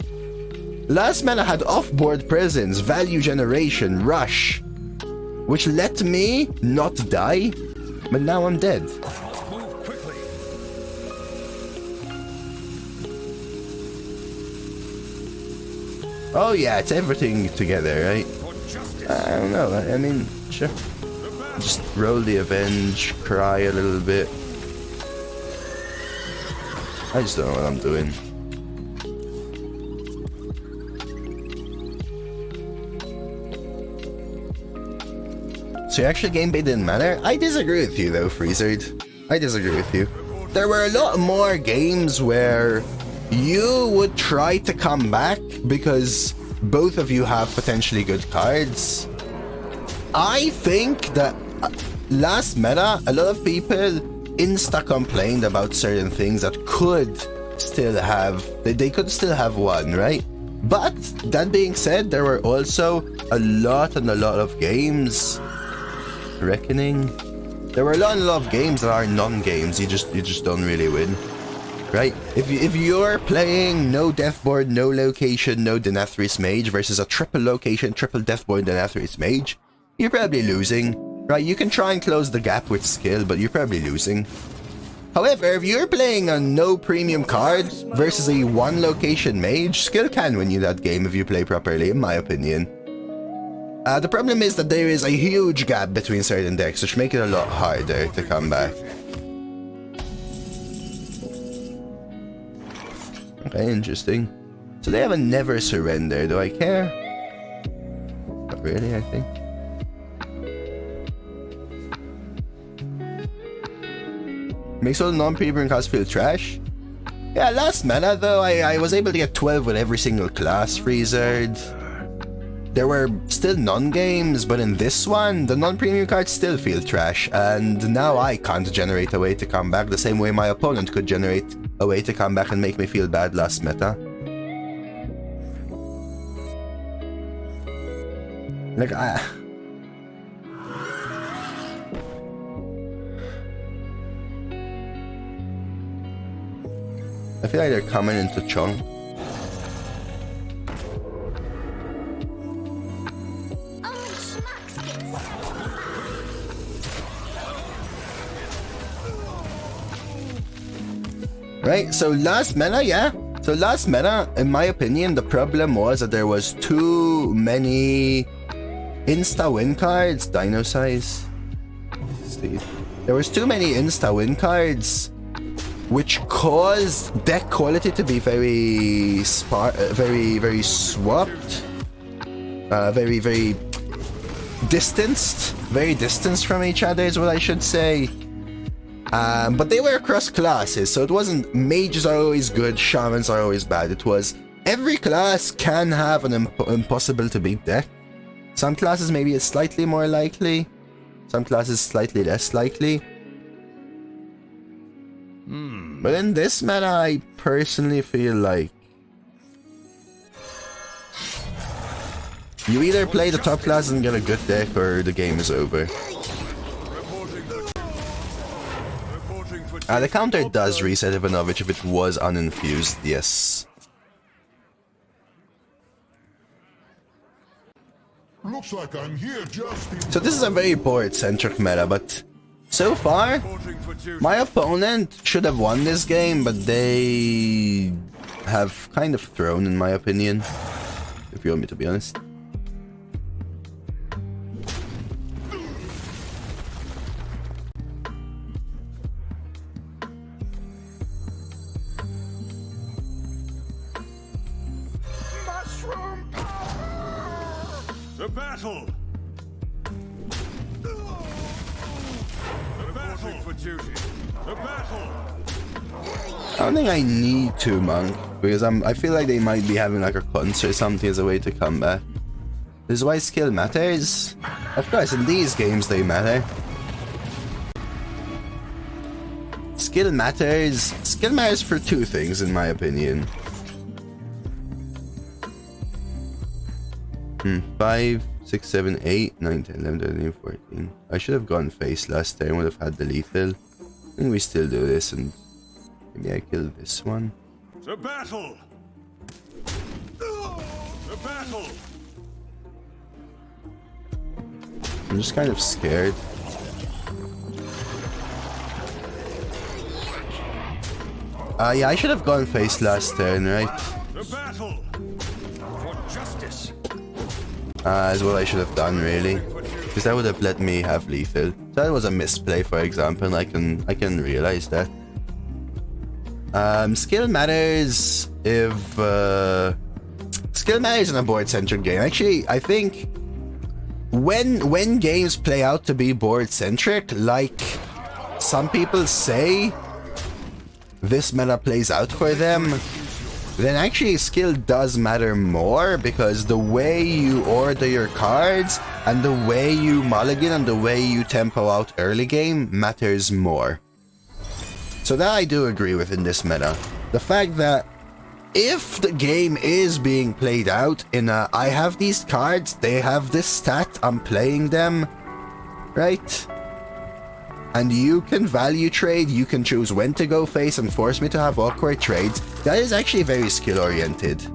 Last meta had off-board presence, value generation, rush, which let me not die, but now I'm dead. Oh yeah, it's everything together, right? I don't know, I mean, sure. Just roll the Avenge, cry a little bit. I just don't know what I'm doing. So your actual gameplay didn't matter? I disagree with you though, Freezard. I disagree with you. There were a lot more games where you would try to come back because both of you have potentially good cards. I think that last meta, a lot of people insta-complained about certain things that could still have, they could still have won, right? But that being said, there were also a lot of games. Reckoning. There were a lot of games that are non-games. You just don't really win. Right? If you're playing no deathboard, no location, no Denathrius Mage versus a triple location, triple deathboard Denathrius Mage, you're probably losing. Right? You can try and close the gap with skill, but you're probably losing. However, if you're playing a no premium card versus a one location mage, skill can win you that game if you play properly, in my opinion. The problem is that there is a huge gap between certain decks, which make it a lot harder to come back. Okay, interesting. So they have a never surrender. Do I care? Not really, I think. Makes all non-premium cards feel trash? Yeah, last meta though, I was able to get 12 with every single class, Freezard. There were still non-games, but in this one, the non-premium cards still feel trash, and now I can't generate a way to come back the same way my opponent could generate a way to come back and make me feel bad last meta. Like, I feel like they're coming into chunk. Only schmucks get set. Right, so last meta, yeah. So last meta, in my opinion, the problem was that there was too many insta-win cards. Dino size. Steve. There was too many insta-win cards, which caused deck quality to be very swapped. Very distanced. Very distanced from each other is what I should say. But they were across classes, so it wasn't mages are always good, shamans are always bad. It was every class can have an impossible to beat deck. Some classes maybe it's slightly more likely, some classes slightly less likely. But in this meta, I personally feel like you either play the top class and get a good deck, or the game is over. The counter does reset Ivanovich if it was uninfused, yes. Looks like I'm here just So this is a very board-centric meta, but so far, my opponent should have won this game, but they have kind of thrown, in my opinion, if you want me to be honest. The battle! The battle for duty! The battle! I don't think I need to, Monk, because I feel like they might be having like a concert or something as a way to come back. This is why skill matters. Of course, in these games they matter. Skill matters. Skill matters for two things, in my opinion. 5, 6, 7, 8, 9, 10, 11, 13, 14. I should have gone face last turn, would have had the lethal. I think we still do this, and maybe I kill this one. The battle! The battle! I'm just kind of scared. Yeah, I should have gone face last turn, right? The battle! For justice! Is what I should have done, really, because that would have let me have lethal. So that was a misplay, for example, and I can realize that. Skill matters if skill matters in a board-centric game. Actually, I think when games play out to be board-centric, like some people say, this meta plays out for them, then actually skill does matter more, because the way you order your cards and the way you mulligan and the way you tempo out early game matters more. So that I do agree with in this meta. The fact that if the game is being played out in a, I have these cards, they have this stat, I'm playing them, right? And you can value trade, you can choose when to go face and force me to have awkward trades. That is actually very skill oriented.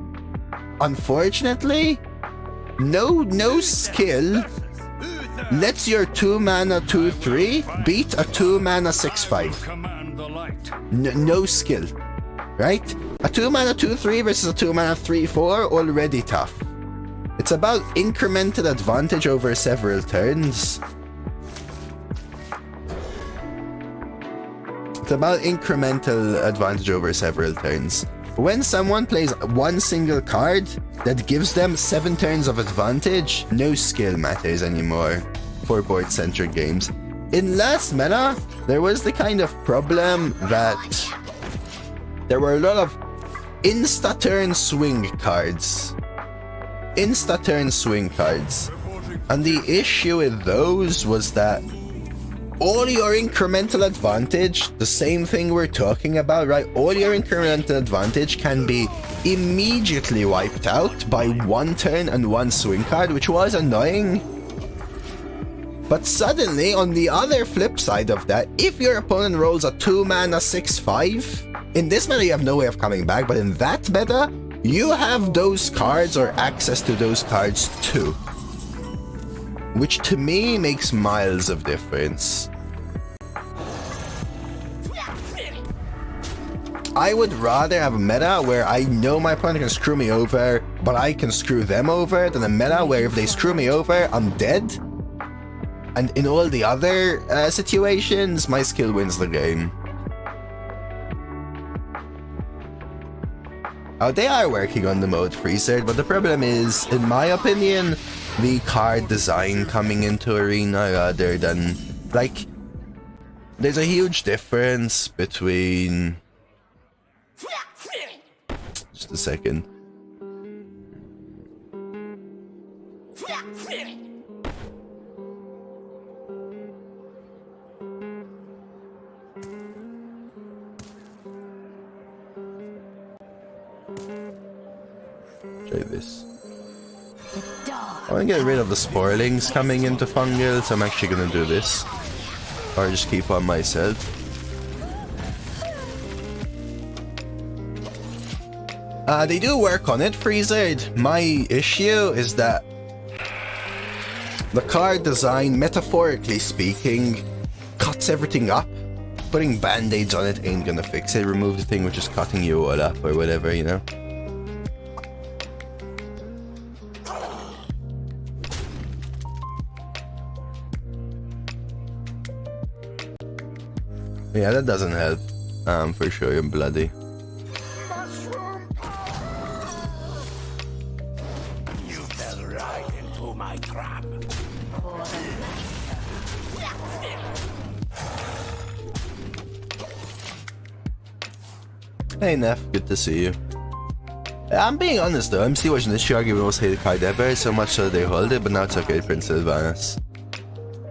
Unfortunately, no skill lets your 2 mana 2/3 beat a 2 mana 6/5. No skill, right? A 2 mana 2/3 versus a 2 mana 3/4 already tough. It's about incremental advantage over several turns. It's about incremental advantage over several turns. When someone plays one single card that gives them 7 turns of advantage, no skill matters anymore for board-centric games. In last meta, there was the kind of problem that there were a lot of insta-turn swing cards. Insta-turn swing cards. And the issue with those was that all your incremental advantage, the same thing we're talking about, right? All your incremental advantage can be immediately wiped out by 1 turn and 1 swing card, which was annoying. But suddenly, on the other flip side of that, if your opponent rolls a 2 mana 6/5, In this meta, you have no way of coming back, but in that meta, you have those cards or access to those cards too. Which to me makes miles of difference. I would rather have a meta where I know my opponent can screw me over, but I can screw them over, than a meta where if they screw me over, I'm dead. And in all the other situations, my skill wins the game. Oh, they are working on the mode freezer, but the problem is, in my opinion, the card design coming into Arena rather than... Like, there's a huge difference between... Just a second. Try this. I want to get rid of the sporelings coming into fungal, so I'm actually going to do this. Or just keep on myself. They do work on it, Freezered. My issue is that the card design, metaphorically speaking, cuts everything up. Putting band-aids on it ain't gonna fix it. Remove the thing which is cutting you all up or whatever, you know? Yeah, that doesn't help. For sure, you're bloody. You fell right into my trap. Hey Neff, good to see you. I'm being honest though, I'm still watching this argument most hated card ever, so much so they hold it, but now it's okay, Prince Sylvanas.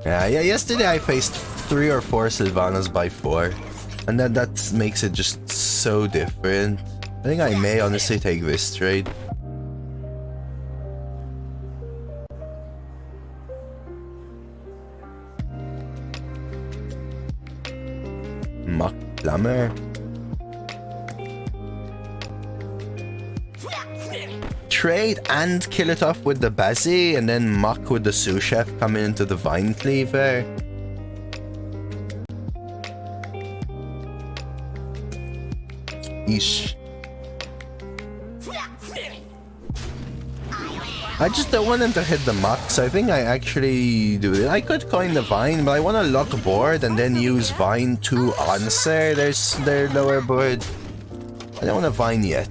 Yeah, yesterday I faced 3 or 4 Sylvanas by 4, and then that makes it just so different. I think I may honestly take this trade. Muck Plumber. Trade and kill it off with the Bazzi, and then Muck with the sous chef coming into the Vinecleaver. Eesh. I just don't want them to hit the Muck, so I think I actually do it. I could coin the Vine, but I want to lock board and then use Vine to answer their lower board. I don't want to Vine yet.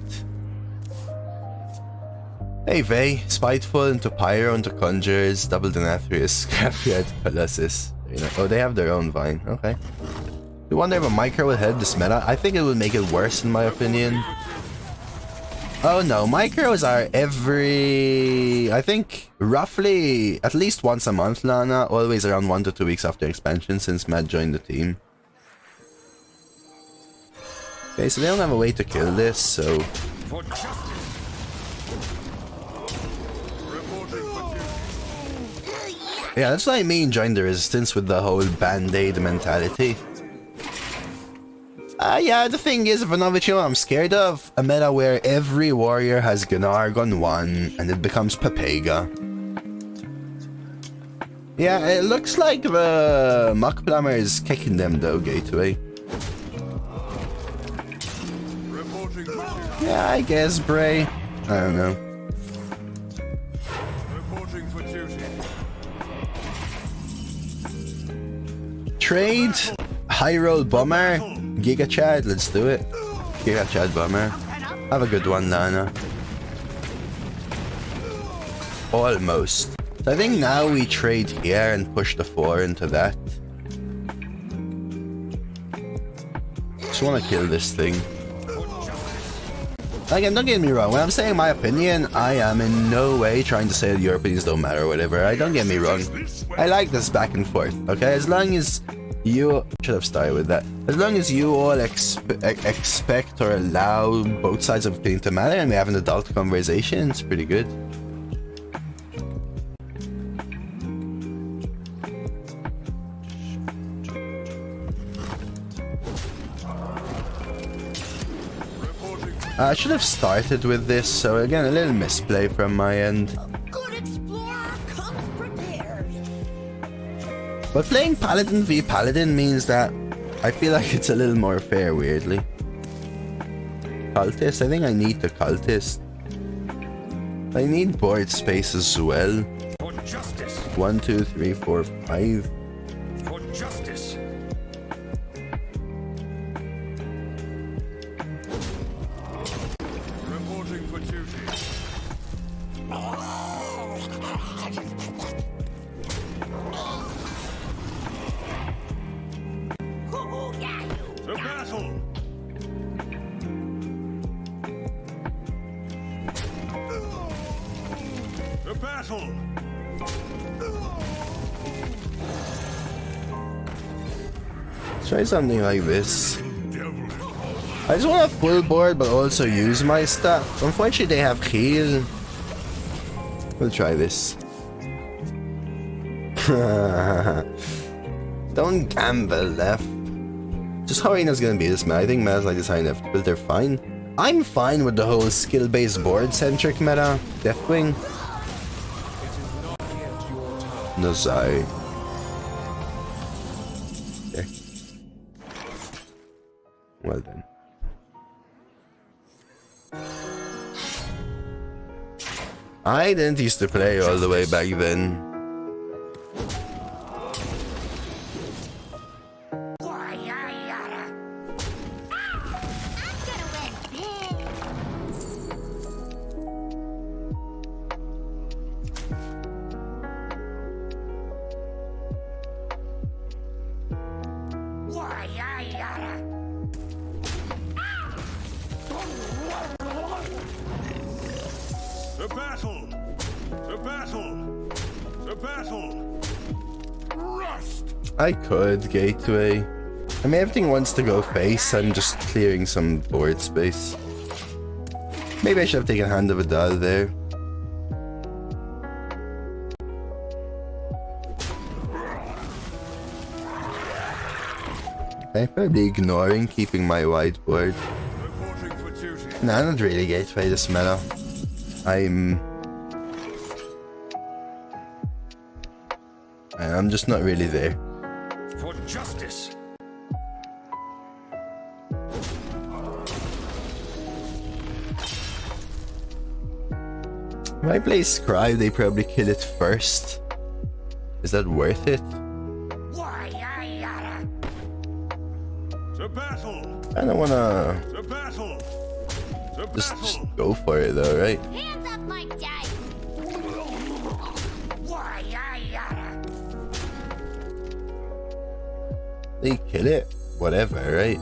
Hey Vey, Spiteful into Pyro into Conjures, Double Nathria, Scrapyard, Colossus. You know, oh, they have their own Vine, okay. You wonder if a micro will help this meta? I think it will make it worse in my opinion. Oh no, micros are every... I think roughly at least once a month, Lana. Always around 1 to 2 weeks after expansion since Matt joined the team. Okay, so they don't have a way to kill this, so... Yeah, that's what I mean, join the resistance with the whole band-aid mentality. Yeah, the thing is, Ivanovich, you know what I'm scared of? A meta where every warrior has Gunargon 1 and it becomes Pepega. Yeah, it looks like the Muck Plumber is kicking them though, Gateway. Yeah, I guess, Bray. I don't know. Trade, high roll bomber, Giga Chad, let's do it. Giga Chad bomber. Have a good one, Lana. Almost. So I think now we trade here and push the 4 into that. Just want to kill this thing. Again, don't get me wrong, when I'm saying my opinion, I am in no way trying to say that your opinions don't matter or whatever. Don't get me wrong. I like this back and forth, okay? As long as you... should have started with that. As long as you all expect or allow both sides of the opinion to matter and we have an adult conversation, it's pretty good. I should have started with this, so again, a little misplay from my end. Good explorer comes prepared. But playing Paladin v Paladin means that I feel like it's a little more fair, weirdly. Cultist? I think I need the Cultist. I need board space as well. For justice. 1, 2, 3, 4, 5. For justice. Reporting for duty. To battle. To battle. Let's try something like this. I just want a full board but also use my stuff. Unfortunately they have heal. We'll try this. Don't gamble, left. Just how Arena's gonna be this meta. I think meta's like this high enough, but they're fine. I'm fine with the whole skill-based board-centric meta. Deathwing. No, sorry. Okay. Well then. I didn't used to play all the way back then. To battle. To battle. To battle. Rust. I could gateway. I mean, everything wants to go face. I'm just clearing some board space. Maybe I should have taken Hand of a Dial there. Okay, probably ignoring keeping my whiteboard. Reporting for duty. Nah, not really gateway this meta. I'm just not really there. For justice. If I play Scribe, they probably kill it first. Is that worth it? To battle. I don't wanna To battle. To just go for it though, right? Hands up my dice. They kill it, whatever, right?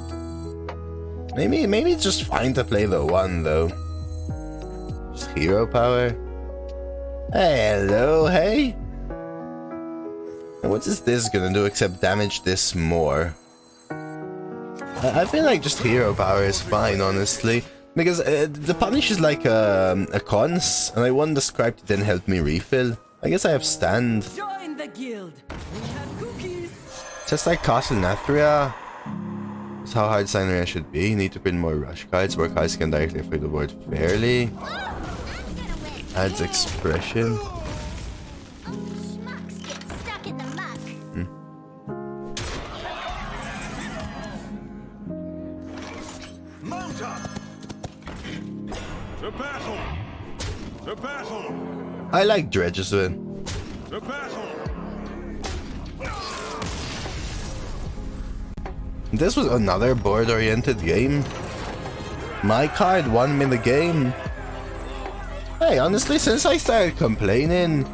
Maybe it's just fine to play the one though. Just hero power. Hey, hello, hey. And what is this gonna do except damage this more? I feel like just hero power is fine, honestly, because the punish is like a cons, and I won the scribe to then help me refill. I guess I have stand. Join the guild. We have cookies. Just like Castle Nathria. That's how hard Signaria should be. You need to print more rush cards where cards can directly affect the board fairly. Adds expression. Schmucks get stuck in the muck. mount up. To battle. To battle. I like Dredge's win. To battle. This was another board-oriented game. My card won me the game. Hey, honestly, since I started complaining...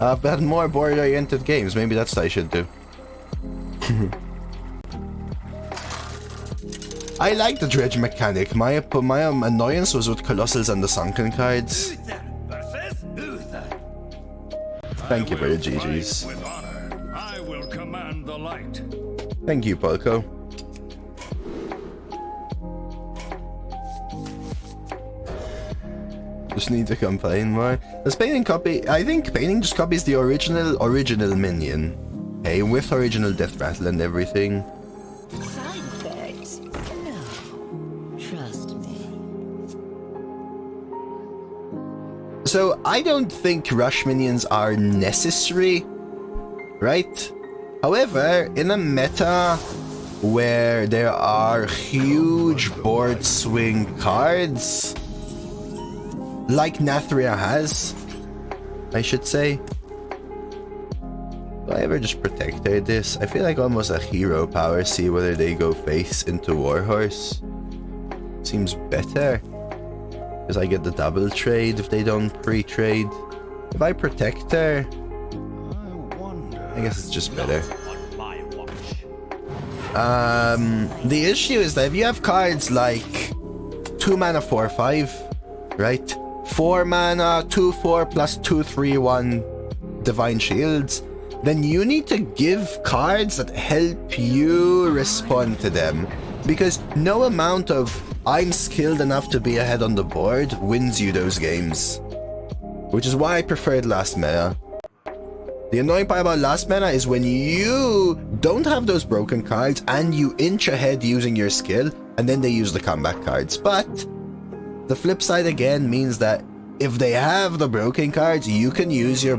I've had more board-oriented games. Maybe that's what I should do. I like the dredge mechanic. My annoyance was with Colossals and the Sunken cards. Thank you for the GGs. With honor, I will command the light. Thank you, Polko. Just need to complain more. Does painting copy? I think painting just copies the original minion. okay with original Death Rattle and everything. Side effects? No. Trust me. So I don't think rush minions are necessary, right? However, in a meta where there are huge board swing cards, like Nathria has, I should say. Do I ever just protector this? I feel like almost a hero power, see whether they go face into Warhorse. Seems better. Because I get the double trade if they don't pre-trade. If I protector, I guess it's just better. The issue is that if you have cards like 2 mana 4/5, right? 4 mana 2/4 plus 2/3/1 Divine Shields, then you need to give cards that help you respond to them. Because no amount of I'm skilled enough to be ahead on the board wins you those games. Which is why I preferred last meta. The annoying part about last meta is when you don't have those broken cards and you inch ahead using your skill, and then they use the combat cards. But the flip side again means that if they have the broken cards, you can use your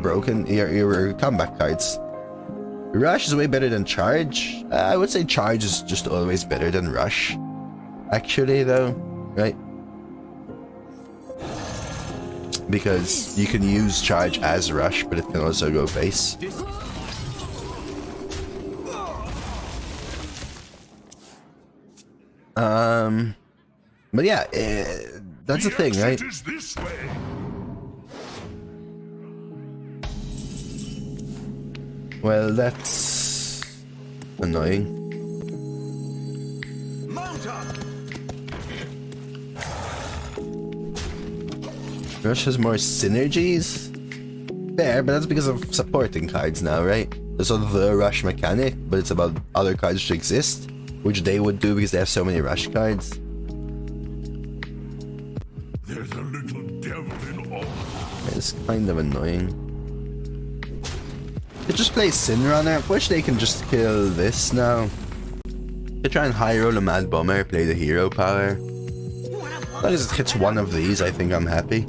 combat cards. Rush is way better than Charge. I would say Charge is just always better than Rush. Actually though, right? Because you can use Charge as Rush, but it can also go face. But yeah, that's the thing, right? Well, that's annoying. Rush has more synergies? Fair, but that's because of supporting cards now, right? There's sort of the Rush mechanic, but it's about other cards which exist, which they would do because they have so many Rush cards. There's a little devil in all. It's kind of annoying. It just plays Sin Runner, which they can just kill this now. They try and high roll a Mad Bomber, play the hero power. As long as it hits one of these, I think I'm happy.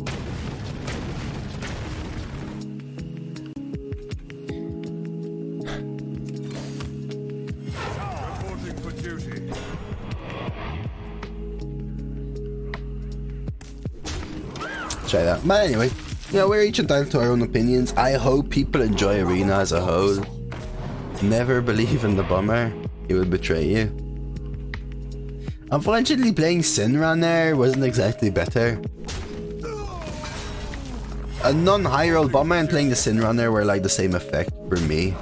Try that. But anyway, you know, we're each entitled to our own opinions. I hope people enjoy Arena as a whole. Never believe in the bomber. He will betray you. Unfortunately, playing Sin Runner wasn't exactly better. A non-high roll bomber and playing the Sin Runner were like the same effect for me.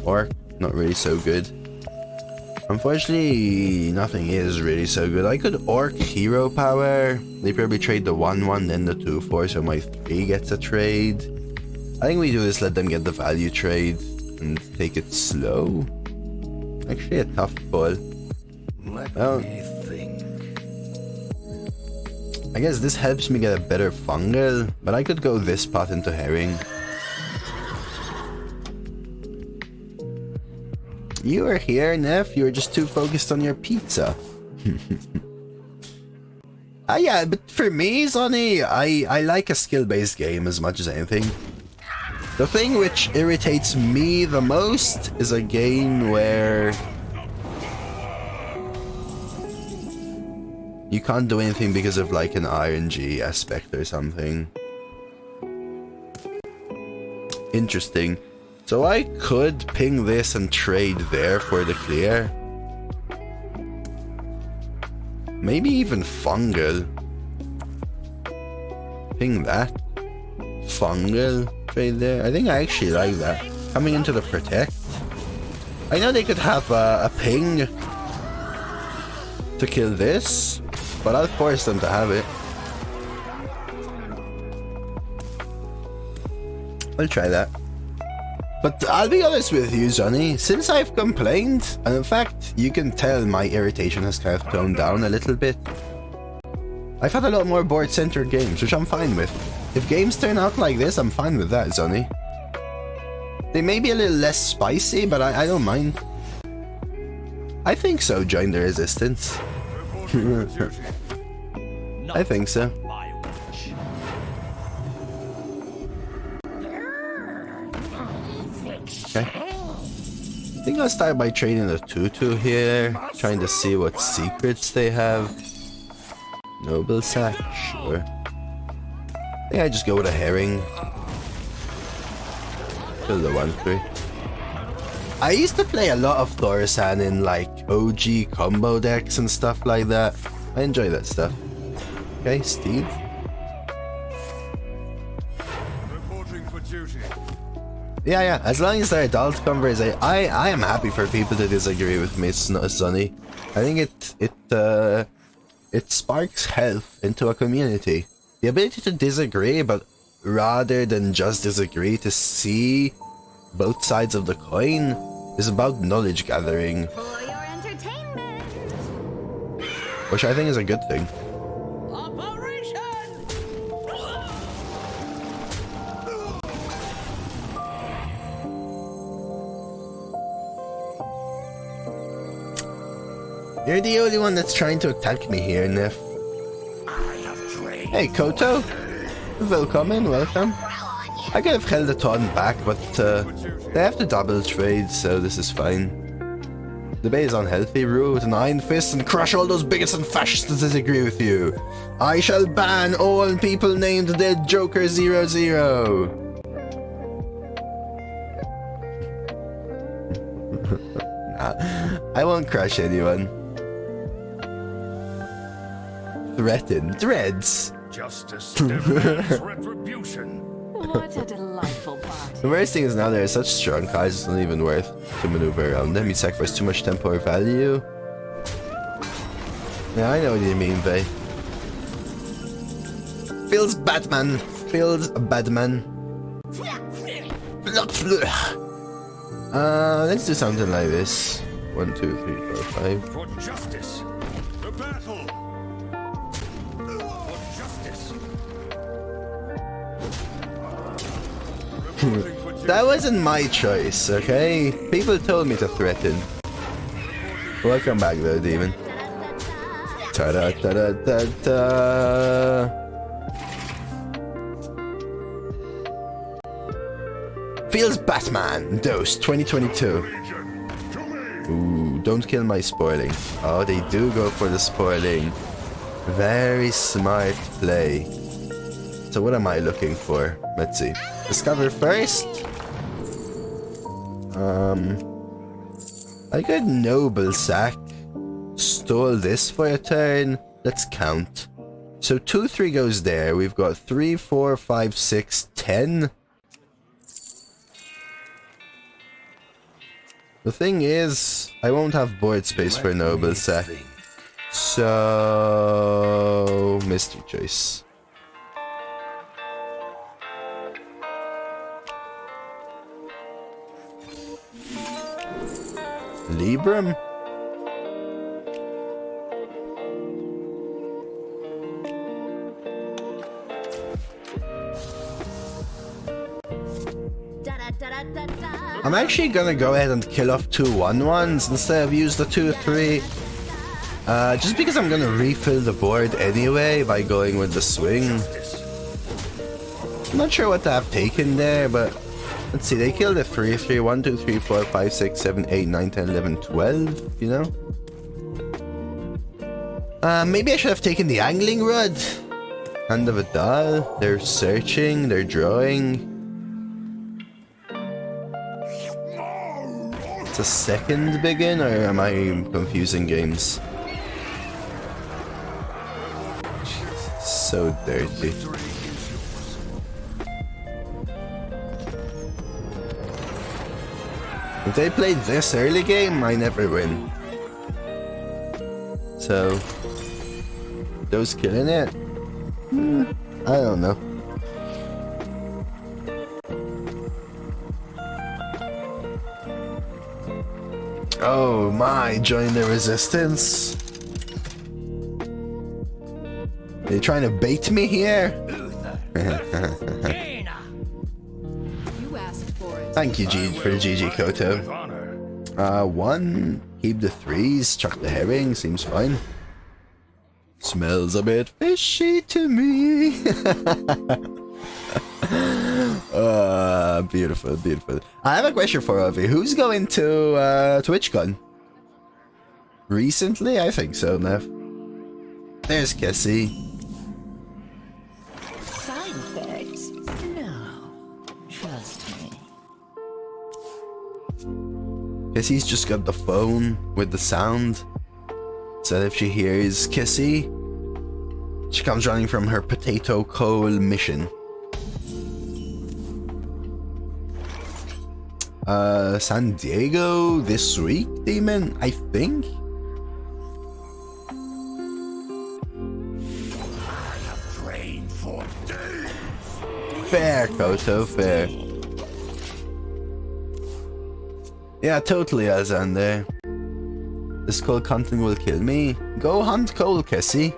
Or not really so good. Unfortunately, nothing is really so good. I could Orc hero power. They probably trade the 1/1, then the 2/4, so my 3 gets a trade. I think we do this, let them get the value trade and take it slow. Actually, a tough pull. Well, I guess this helps me get a better fungal, but I could go this pot into herring. You were here, Neff. You were just too focused on your pizza. Yeah, but for me, Sonny, I like a skill-based game as much as anything. The thing which irritates me the most is a game where you can't do anything because of like an RNG aspect or something. Interesting. So I could ping this and trade there for the clear. Maybe even fungal. Ping that. Fungal. Trade there. I think I actually like that. Coming into the protect. I know they could have a ping to kill this, but I'll force them to have it. I'll try that. But I'll be honest with you, Johnny, since I've complained, and in fact, you can tell my irritation has kind of toned down a little bit. I've had a lot more board-centered games, which I'm fine with. If games turn out like this, I'm fine with that, Johnny. They may be a little less spicy, but I don't mind. I think so, join the resistance. I think so. Okay. I think I'll start by trading the tutu here, trying to see what secrets they have. Noble sack, sure. I think I just go with a herring. Kill the 1-3. I used to play a lot of Thorsan in like OG combo decks and stuff like that. I enjoy that stuff. Okay, Steve. Reporting for duty. Yeah, as long as they're adult convers, I am happy for people to disagree with me, Sonny. I think it sparks health into a community. The ability to disagree, but rather than just disagree, to see both sides of the coin is about knowledge gathering. For your entertainment. Which I think is a good thing. You're the only one that's trying to attack me here, Nif. Hey, Koto. Welcome. I could have held the taunt back, but they have to double trade, so this is fine. The bay is unhealthy. Rule with an iron fist and crush all those bigots and fascists that disagree with you. I shall ban all people named the Joker 00. Nah, I won't crush anyone. Threaten dreads. Justice demands retribution. What a delightful party. The worst thing is now there are such strong cards, it's not even worth to maneuver around them. You sacrifice too much tempo or value. Yeah, I know what you mean, Vay. Feels Batman. Let's do something like this. 1, 2, 3, 4, 5. For justice. The battle. That wasn't my choice, okay? People told me to threaten. Welcome back though, demon. Ta-da-ta-da-ta-ta. Feels Batman. Dose 2022. Ooh, don't kill my spoiling. Oh, they do go for the spoiling. Very smart play. So what am I looking for? Let's see. Discover first. I got Noble Sack. Stole this for a turn. Let's count. So 2, 3 goes there. We've got 3, 4, 5, 6, 10. The thing is, I won't have board space for Noble Sack. So... mystery choice. Libram? I'm actually gonna go ahead and kill off 2 1/1s instead of use the 2 3. Just because I'm gonna refill the board anyway by going with the swing. I'm not sure what to have taken there, but let's see, they killed a 3 3, 1, 2, 3, 4, 5, 6, 7, 8, 9, 10, 11, 12, you know? Maybe I should have taken the angling rod. Hand of a doll. They're searching, they're drawing. It's a second begin, or am I confusing games? So dirty. If they played this early game, I never win. So, those killing it? I don't know. Oh my, join the resistance. Are you trying to bait me here? You asked for it. Thank you, G, for the GG Koto. With honor. 1. Keep the 3s. Chuck the herring. Seems fine. Smells a bit fishy to me. Beautiful, beautiful. I have a question for all of you. Who's going to TwitchCon? Recently? I think so, Nev. There's Cassie. Side effects? No. Trust me. Cassie's just got the phone with the sound. So if she hears Cassie, she comes running from her potato coal mission. San Diego this week, Demon, I think? Fair, Koto, fair. Yeah, totally, Azande. This coal hunting will kill me. Go hunt coal, Cassie.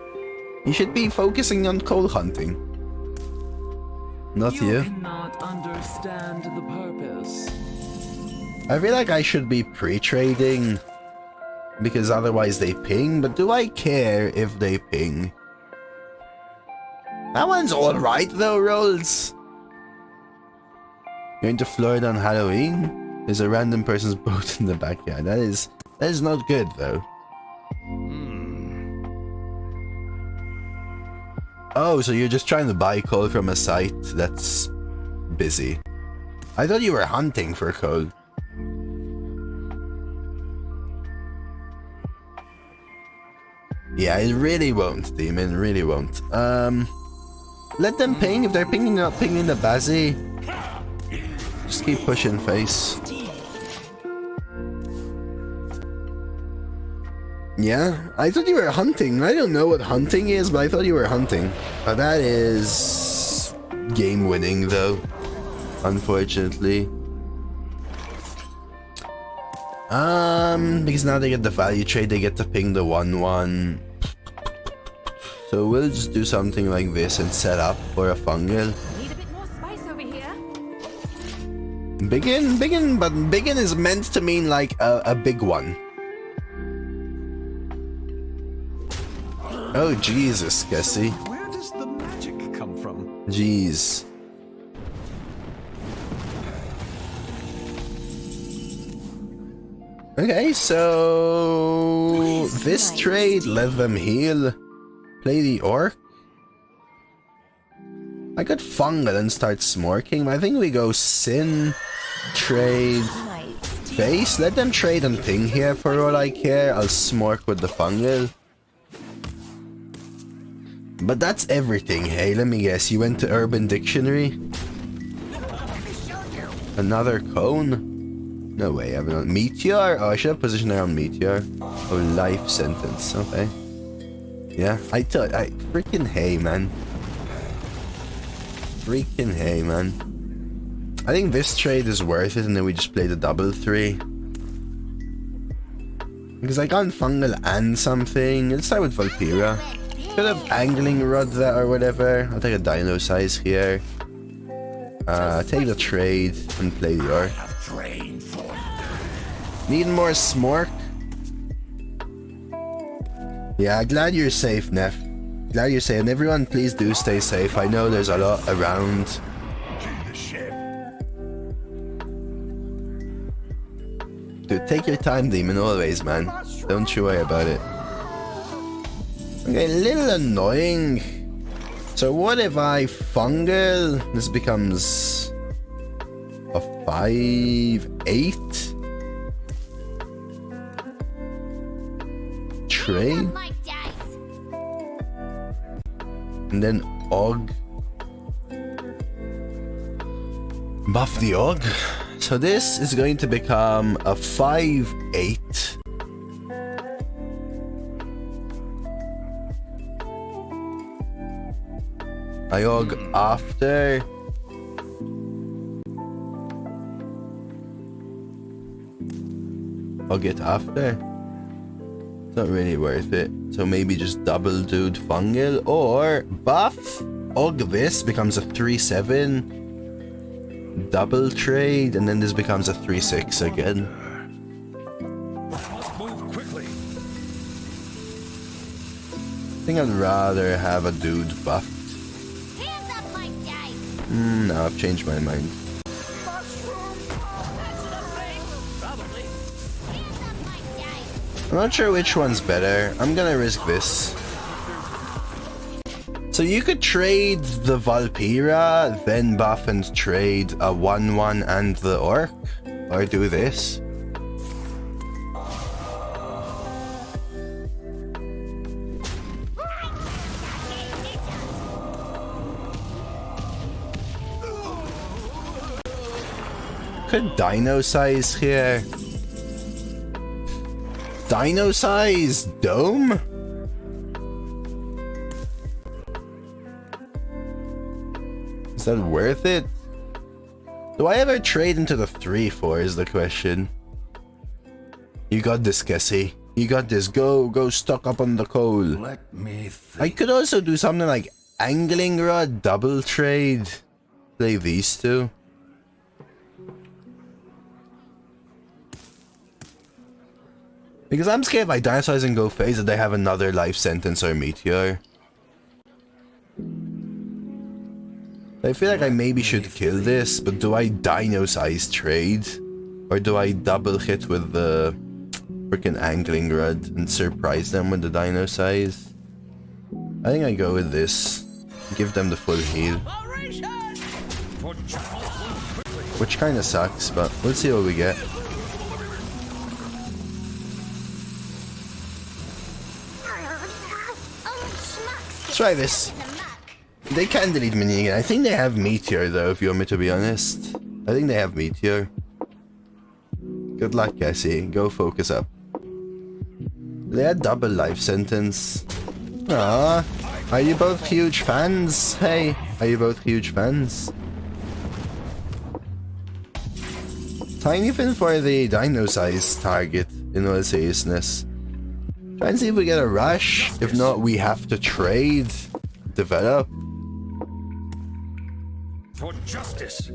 You should be focusing on coal hunting. Not you. cannot understand the purpose. I feel like I should be pre-trading, because otherwise they ping, but do I care if they ping? That one's alright though, Rolls. Going to Florida on Halloween? There's a random person's boat in the backyard. That is not good though. Oh, so you're just trying to buy coal from a site that's busy. I thought you were hunting for coal. Yeah, it really won't, Demon, really won't. Let them ping. If they're pinging, not pinging the Bazzy, just keep pushing face. Yeah, I thought you were hunting. I don't know what hunting is, but I thought you were hunting. That is game winning though, unfortunately. Because now they get the value trade, they get to ping the 1/1. So we'll just do something like this and set up for a fungal. Need a bit more spice over here. Biggin, but biggin is meant to mean like a big one. Oh Jesus, Cassie. Where does the magic come from? Jeez. Okay, so this trade, let them heal. Play the orc. I could fungal and start smorking, but I think we go sin, trade, face. Let them trade and ping here for all I care. I'll smork with the fungal. But that's everything. Hey, let me guess. You went to Urban Dictionary? Another cone? No way, I haven't. Meteor? Oh, I should have positioned around Meteor. Oh, life sentence. Okay. Yeah, I freaking hey, man. Freaking hey, man. I think this trade is worth it, and then we just play the double 3. Because I can't fungal and something. Let's start with Valkyra. Could have angling rod that or whatever. I'll take a dino size here. Take the trade and play the orc. Need more smork. Yeah, glad you're safe, Neff. Glad you're safe. And everyone, please do stay safe. I know there's a lot around. Dude, take your time, Demon, always, man. Don't you worry about it. Okay, a little annoying. So what if I fungal? This becomes a 5/8 trade, and then Og. Buff the Og. So this is going to become a 5/8. Og after. Og it after. It's not really worth it. So maybe just double dude fungal or buff. Og this becomes a 3/7. double trade, and then this becomes a 3/6 again. Must move quickly. I think I'd rather have a dude buffed. Hands up like dice. No, I've changed my mind. Probably. Hands up like dice. I'm not sure which one's better. I'm gonna risk this. So you could trade the Valkyria, then buff and trade a 1/1 and the Orc, or do this. Could Dino size here. Dino size dome? Is that worth it? Do I ever trade into the 3/4 is the question. You got this, Cassie. You got this. Go stock up on the coal. Let me think. I could also do something like Angling Rod, double trade. Play these two. Because I'm scared if I downsize and go phase that they have another life sentence or meteor. I feel like I maybe should kill this, but do I dino size trade? Or do I double hit with the freaking angling rod and surprise them with the dino size? I think I go with this. Give them the full heal. Which kinda sucks, but we'll see what we get. Try this. They can delete minion again. I think they have meteor though, if you want me to be honest. I think they have meteor. Good luck, Cassie. Go focus up. They had double life sentence. Ah, are you both huge fans? Hey, are you both huge fans? Tiny fin for the dino size target, in all seriousness. Try and see if we get a rush. If not, we have to trade. Develop. For justice.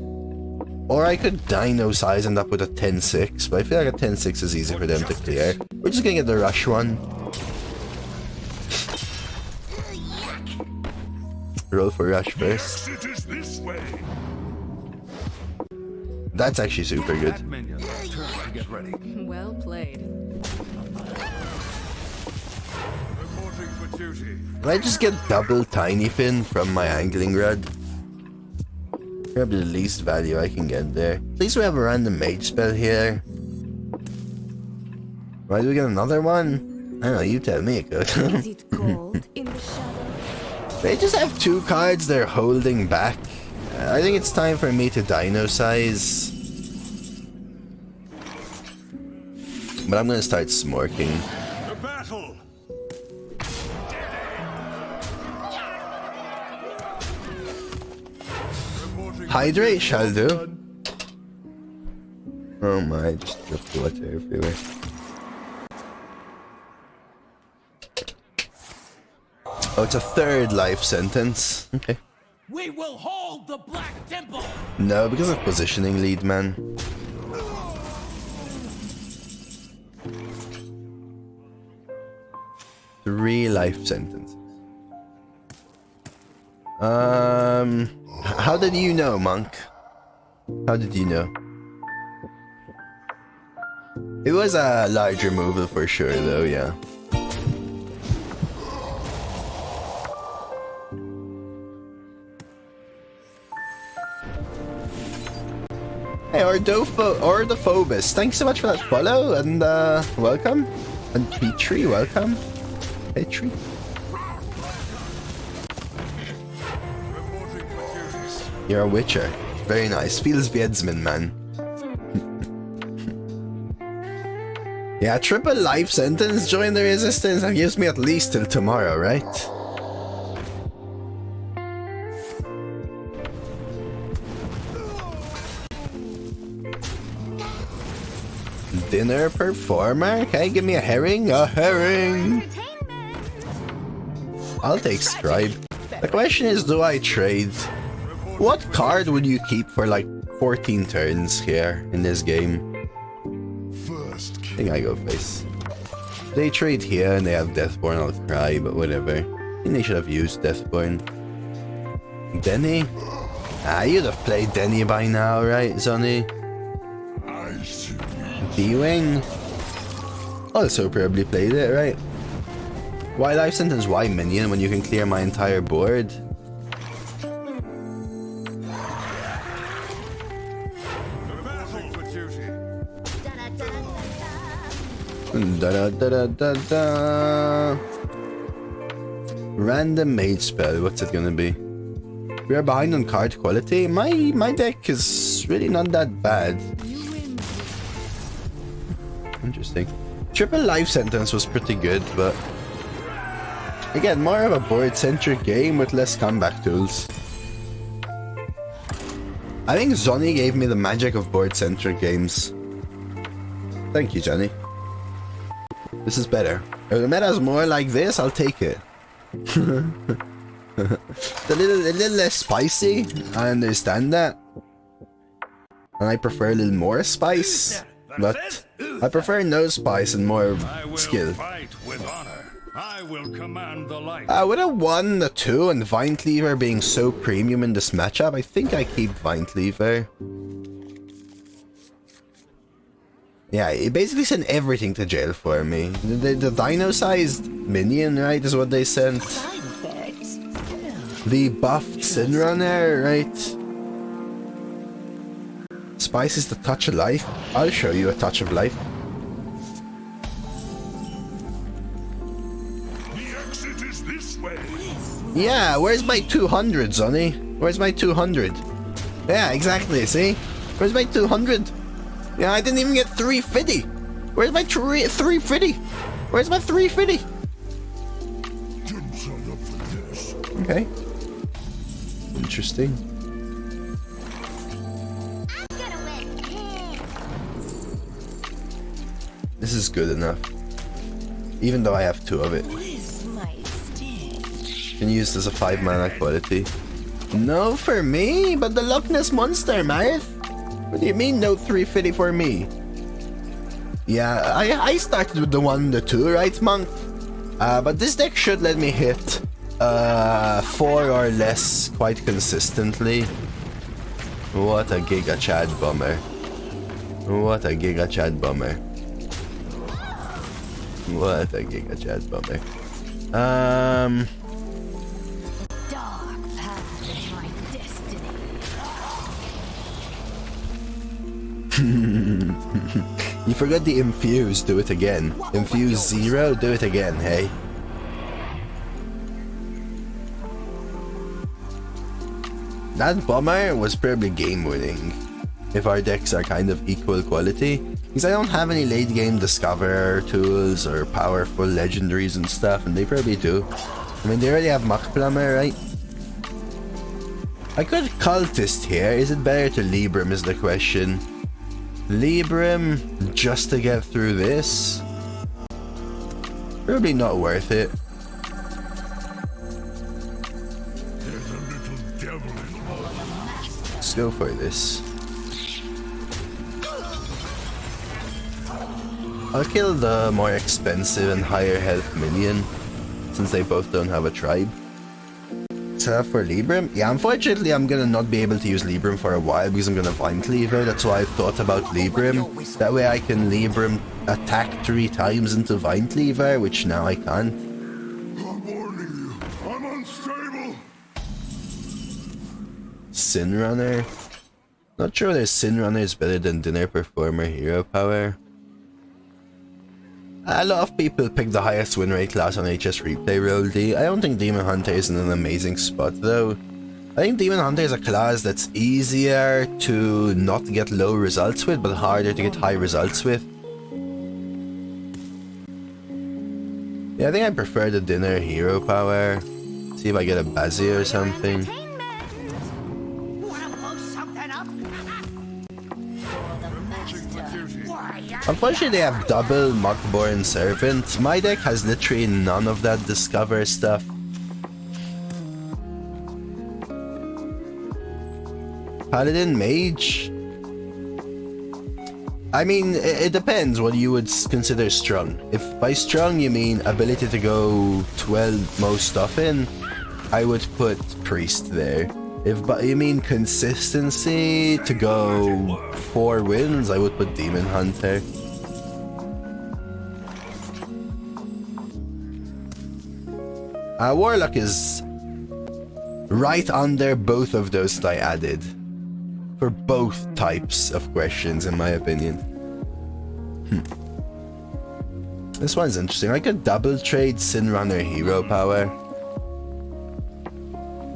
Or I could dino size and end up with a 10-6, but I feel like a 10-6 is easy for them to clear. We're just gonna get the rush one. Roll for rush first. It is this way. That's actually super good. Minion, turn to get ready. Well played. Reporting for duty. Can I just get double tiny fin from my angling rod? Probably the least value I can get there. At least we have a random mage spell here. Why do we get another one? I don't know, you tell me, it could. Is it cold in the shadows? They just have two cards they're holding back. I think it's time for me to dino size. But I'm gonna start smorking. The battle. Hydrate shall do. Oh my, just dripped water everywhere. Oh, it's a third life sentence. Okay. We will hold the Black Temple! No, because of positioning lead, man. Three life sentences. How did you know, Monk? How did you know? It was a large removal for sure, though, yeah. Hey, Ordophobus, thanks so much for that follow, and welcome. And Petrie, welcome. Petrie. You're a witcher. Very nice. Feels Wiedźmin, man. Yeah, triple life sentence, join the resistance. That gives me at least till tomorrow, right? Dinner performer? Okay, give me a herring. A herring! I'll take Scribe. The question is, do I trade? What card would you keep for like 14 turns here in this game. First I think I go face. They trade here and they have Deathborn, I'll cry, but whatever. I think they should have used Deathborn. Denny? Ah, you'd have played Denny by now, right, Zonny? I see. D-Wing? Also probably played it, right? Why life sentence, why minion when you can clear my entire board? Da da da da da. Random mage spell, what's it gonna be? We are behind on card quality. My deck is really not that bad. Interesting. Triple life sentence was pretty good, but again, more of a board-centric game with less comeback tools. I think Zonny gave me the magic of board-centric games. Thank you, Johnny. This is better. If the meta's more like this, I'll take it. a little less spicy, I understand that. And I prefer a little more spice, but I prefer no spice and more skill. Fight with honor. I will command the light. With a 1, a 2, and Vinecleaver being so premium in this matchup, I think I keep Vinecleaver. Yeah, it basically sent everything to jail for me. The dino-sized minion, right, is what they sent. The buffed Sinrunner, right? Spice is the touch of life. I'll show you a touch of life. The exit is this way. Yeah, where's my 200, Zonny? Where's my 200? Yeah, exactly, see? Where's my 200? Yeah, I didn't even get 350. Where's my 350? Where's my 350? Didn't sign up for this. Okay. Interesting. I'm gonna win. This is good enough. Even though I have 2 of it. Can use this as a 5 mana quality. No for me, but the Loch Ness Monster, Marth. What do you mean no 350 for me? Yeah, I started with the 1 and the 2, right, Monk? But this deck should let me hit 4 or less quite consistently. What a Giga Chad bummer. What a Giga Chad bummer. What a Giga Chad bummer. Dark path is my destiny. You forgot the infuse, do it again. Infuse 0, do it again, hey. That bummer was probably game winning. If our decks are kind of equal quality. Because I don't have any late game discover tools or powerful legendaries and stuff, and they probably do. I mean, they already have Muck Plumber, right? I could Cultist here. Is it better to Libram is the question. Libram just to get through this? Probably not worth it. There's a little devil involved. Let's go for this. I'll kill the more expensive and higher health minion, since they both don't have a tribe. Set up for Libram? Yeah, unfortunately I'm gonna not be able to use Libram for a while because I'm gonna Vinecleaver. That's why I've thought about Libram. That way I can Libram attack 3 times into Vinecleaver, which now I can't. I'm warning you. I'm unstable. Sinrunner? Not sure their Sinrunner is better than Dinner Performer Hero Power. A lot of people pick the highest win rate class on HS Replay Roll D. I don't think Demon Hunter is in an amazing spot though. I think Demon Hunter is a class that's easier to not get low results with, but harder to get high results with. Yeah, I think I prefer the Dinner Hero Power. See if I get a Bazzy or something. Wanna blow something up? For the master. Unfortunately, they have double Muckborn Servant. My deck has literally none of that Discover stuff. Paladin Mage? I mean, it depends what you would consider strong. If by strong you mean ability to go 12 most often, I would put Priest there. If you mean consistency to go 4 wins, I would put Demon Hunter. Warlock is right under both of those that I added. For both types of questions, in my opinion. This one's interesting. I could double trade Sin Runner hero power.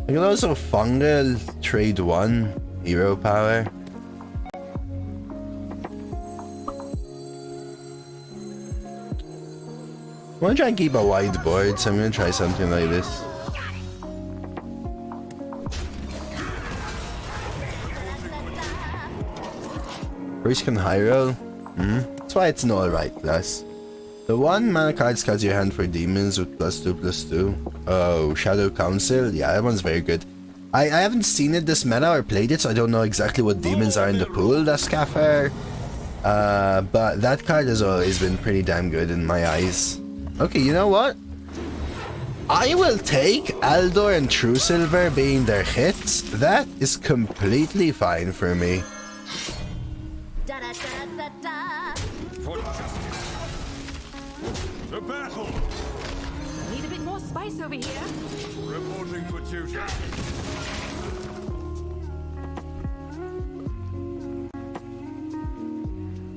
I can also fungal trade 1 hero power. I want to try and keep a wide board, so I'm going to try something like this. Priest can high roll. That's why it's an alright class. The 1 mana card scouts your hand for demons with +2/+2. Oh, Shadow Council. Yeah, that one's very good. I haven't seen it this meta or played it, so I don't know exactly what demons are in the pool, that's Scaffer. But that card has always been pretty damn good in my eyes. Okay, you know what? I will take Aldor and True Silver being their hits. That is completely fine for me. For justice. The battle. Need a bit more spice over here. Reporting for duty.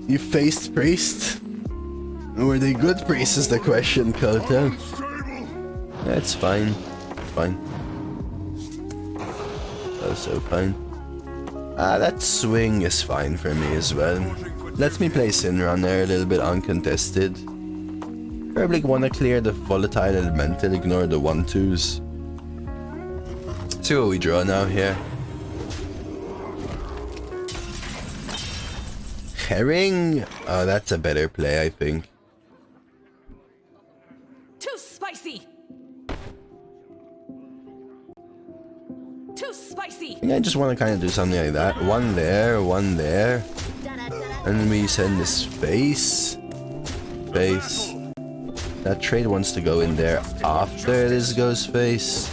You faced Priest? Were they good priests is the question, Koto. That's fine. Fine. Also fine. That swing is fine for me as well. Lets me play Sin Runner a little bit uncontested. Probably wanna clear the volatile elemental, ignore the 1/2s. See what we draw now here. Herring? Oh, that's a better play, I think. Too spicy. Too spicy. I think I just want to kind of do something like that. 1 there, 1 there. And then we send this face. Face. That trade wants to go in there after this goes face.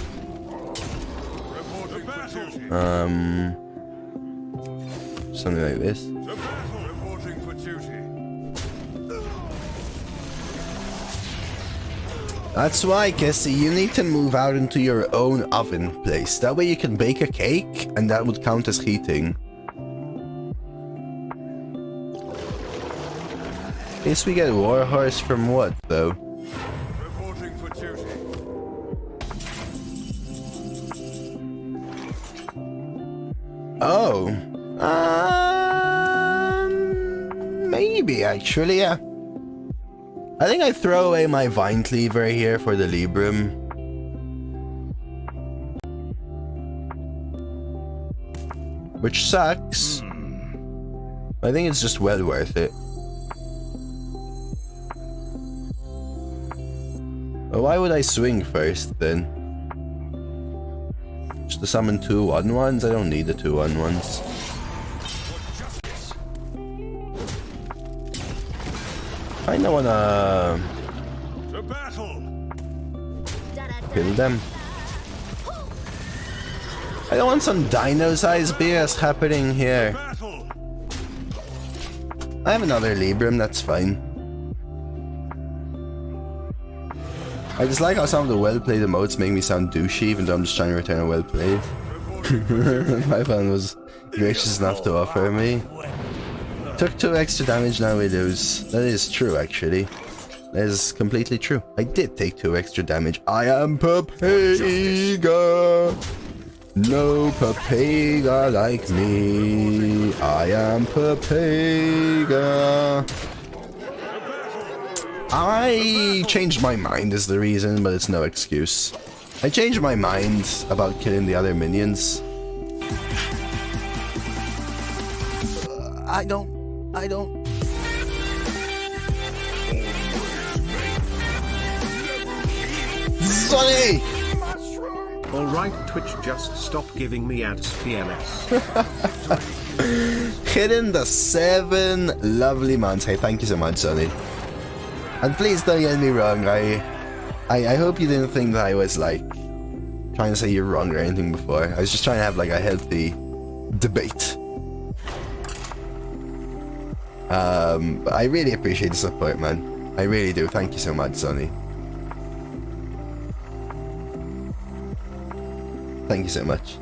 Something like this. That's why, Cassie, you need to move out into your own oven place. That way you can bake a cake, and that would count as heating. Guess we get Warhorse from what, though? Reporting for duty. Oh. Maybe, actually, yeah. I think I throw away my Vinecleaver here for the Librum. Which sucks. I think it's just well worth it. Well, why would I swing first, then? Just to summon 2 1/1s? I don't need the 2 1/1s. I don't wanna kill them. I don't want some dino-sized BS happening here. I have another Librum, that's fine. I just like how some of the well-played emotes make me sound douchey, even though I'm just trying to return a well-played. My fan was gracious enough to offer me. Took 2 extra damage, now we lose. That is true, actually. That is completely true. I did take 2 extra damage. I am Papega! No Papega like me. I am Papega. I changed my mind is the reason, but it's no excuse. I changed my mind about killing the other minions. I don't. Sonny! Alright Twitch, just stop giving me ads PLS. Hitting the 7 lovely months. Hey, thank you so much, Sonny. And please don't get me wrong, I hope you didn't think that I was like trying to say you're wrong or anything before. I was just trying to have like a healthy debate. But I really appreciate the support, man. I really do. Thank you so much, Sonny. Thank you so much.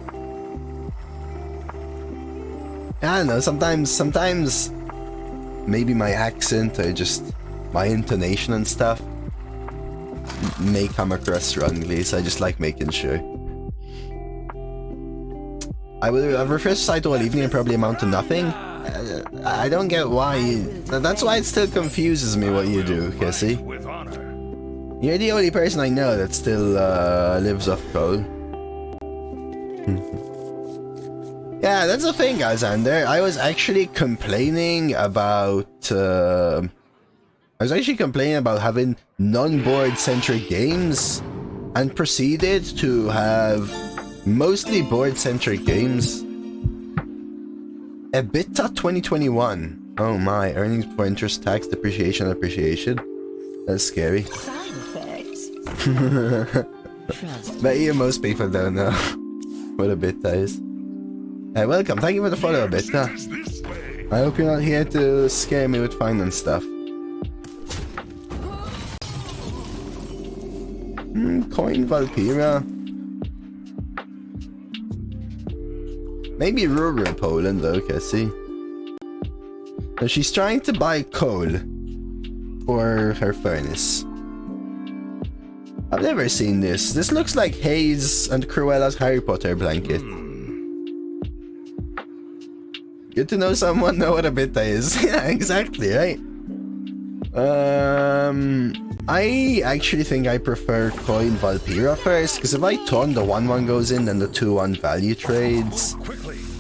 I don't know, sometimes maybe my accent or just my intonation and stuff may come across wrongly, so I just like making sure. I would have refreshed site all evening and probably amount to nothing. I don't get why. That's why it still confuses me what you do, Cassie. You're the only person I know that still lives off coal. Yeah, that's the thing, Alexander. I was actually complaining about having non-board centric games and proceeded to have mostly board centric games. EBITDA 2021. Oh my, earnings before interest, tax, depreciation, appreciation. That's scary. Side effects. Bet you most people don't know what EBITDA is. Hey, welcome. Thank you for the follow, EBITDA. I hope you're not here to scare me with finance stuff. Coin Valkyria. Maybe rural Poland though, Cassie. So she's trying to buy coal for her furnace. I've never seen this. This looks like Hayes and Cruella's Harry Potter blanket. Good to know someone know what a beta is. Yeah, exactly, right? I actually think I prefer Coin Valkyria first, because if I ton, the 1-1 goes in, then the 2-1 value trades.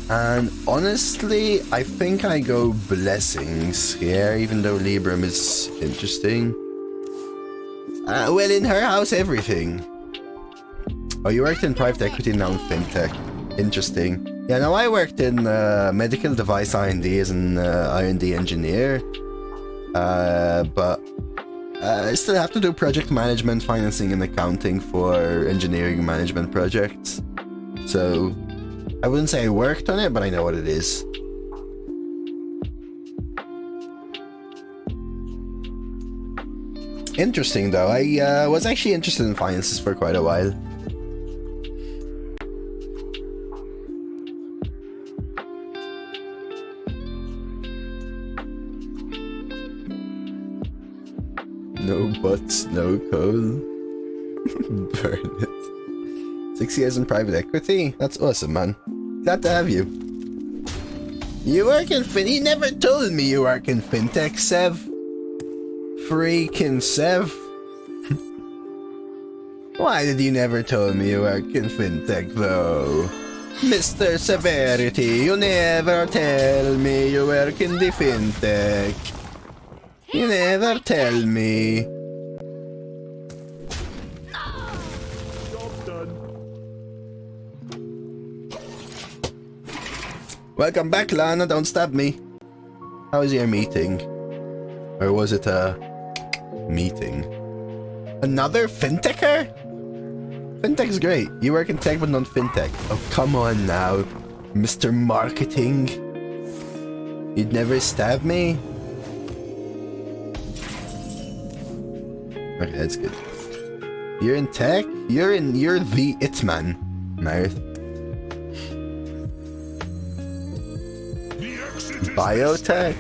And honestly, I think I go Blessings here, even though Libram is interesting. Well, in her house, everything. Oh, you worked in private equity, now in fintech. Interesting. Yeah, no, I worked in medical device R&D as an R&D engineer. But I still have to do project management, financing, and accounting for engineering management projects. So I wouldn't say I worked on it, but I know what it is. Interesting though, I was actually interested in finances for quite a while. No butts, no coal. Burn it. 6 years in private equity? That's awesome, man. Glad to have you. You work in You never told me you work in fintech, Sev. Freaking Sev. Why did you never tell me you work in fintech, though? Mr. Severity, you never tell me you work in the fintech. You never tell me. Welcome back, Lana. Don't stab me. How was your meeting? Or was it a meeting? Another fintecher? Fintech's great. You work in tech but not fintech. Oh, come on now, Mr. Marketing. You'd never stab me? Okay, that's good. You're in tech? You're the it man, Marith. Biotech?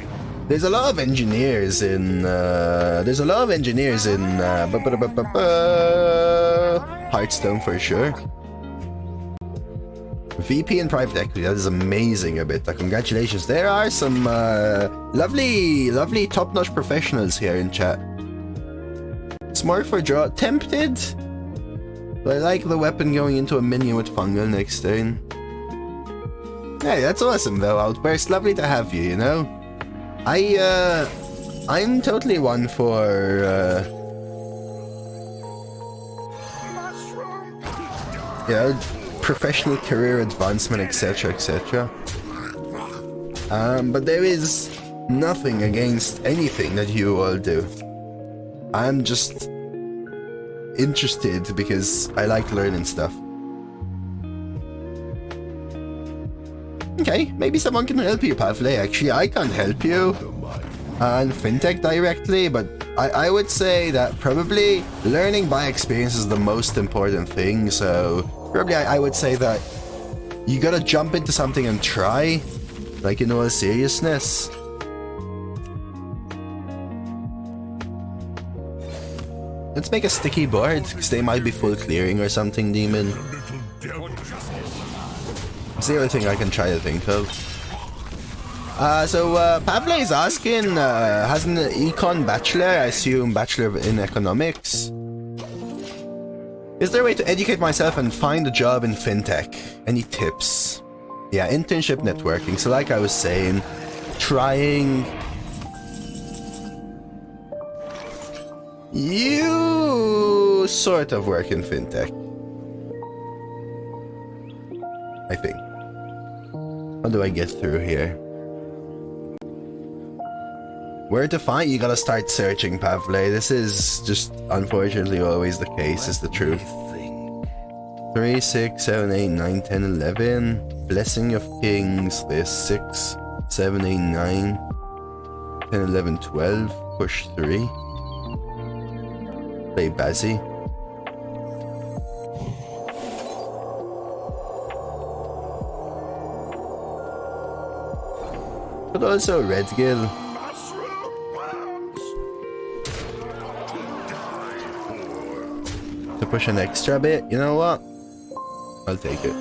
There's a lot of engineers in Hearthstone for sure. VP in private equity, that is amazing, Abita. Congratulations. There are some lovely top-notch professionals here in chat. Smart for draw. Tempted? But I like the weapon going into a minion with fungal next turn. Hey, that's awesome though, Outburst. Lovely to have you, you know? I'm totally one for, you know, professional career advancement, etc., etc. But there is nothing against anything that you all do. I'm just interested because I like learning stuff. Okay, maybe someone can help you, Pavle. Actually, I can't help you on fintech directly, but I would say that probably learning by experience is the most important thing. So probably I would say that you gotta jump into something and try, like in all seriousness. Let's make a sticky board, because they might be full clearing or something, Demon. It's the only thing I can try to think of. Pavle is asking, has an econ bachelor, I assume bachelor in economics. Is there a way to educate myself and find a job in fintech? Any tips? Yeah, internship networking. So like I was saying, trying... You sort of work in fintech, I think. How do I get through here? Where to find? You gotta start searching, Pavle. This is just unfortunately always the case, is the truth. 3, 6, 7, 8, 9, 10, 11. Blessing of Kings. There's 6, 7, 8, 9, 10, 11, 12. Push 3. Play Bazzy. But also Red Gill. To push an extra bit, you know what? I'll take it.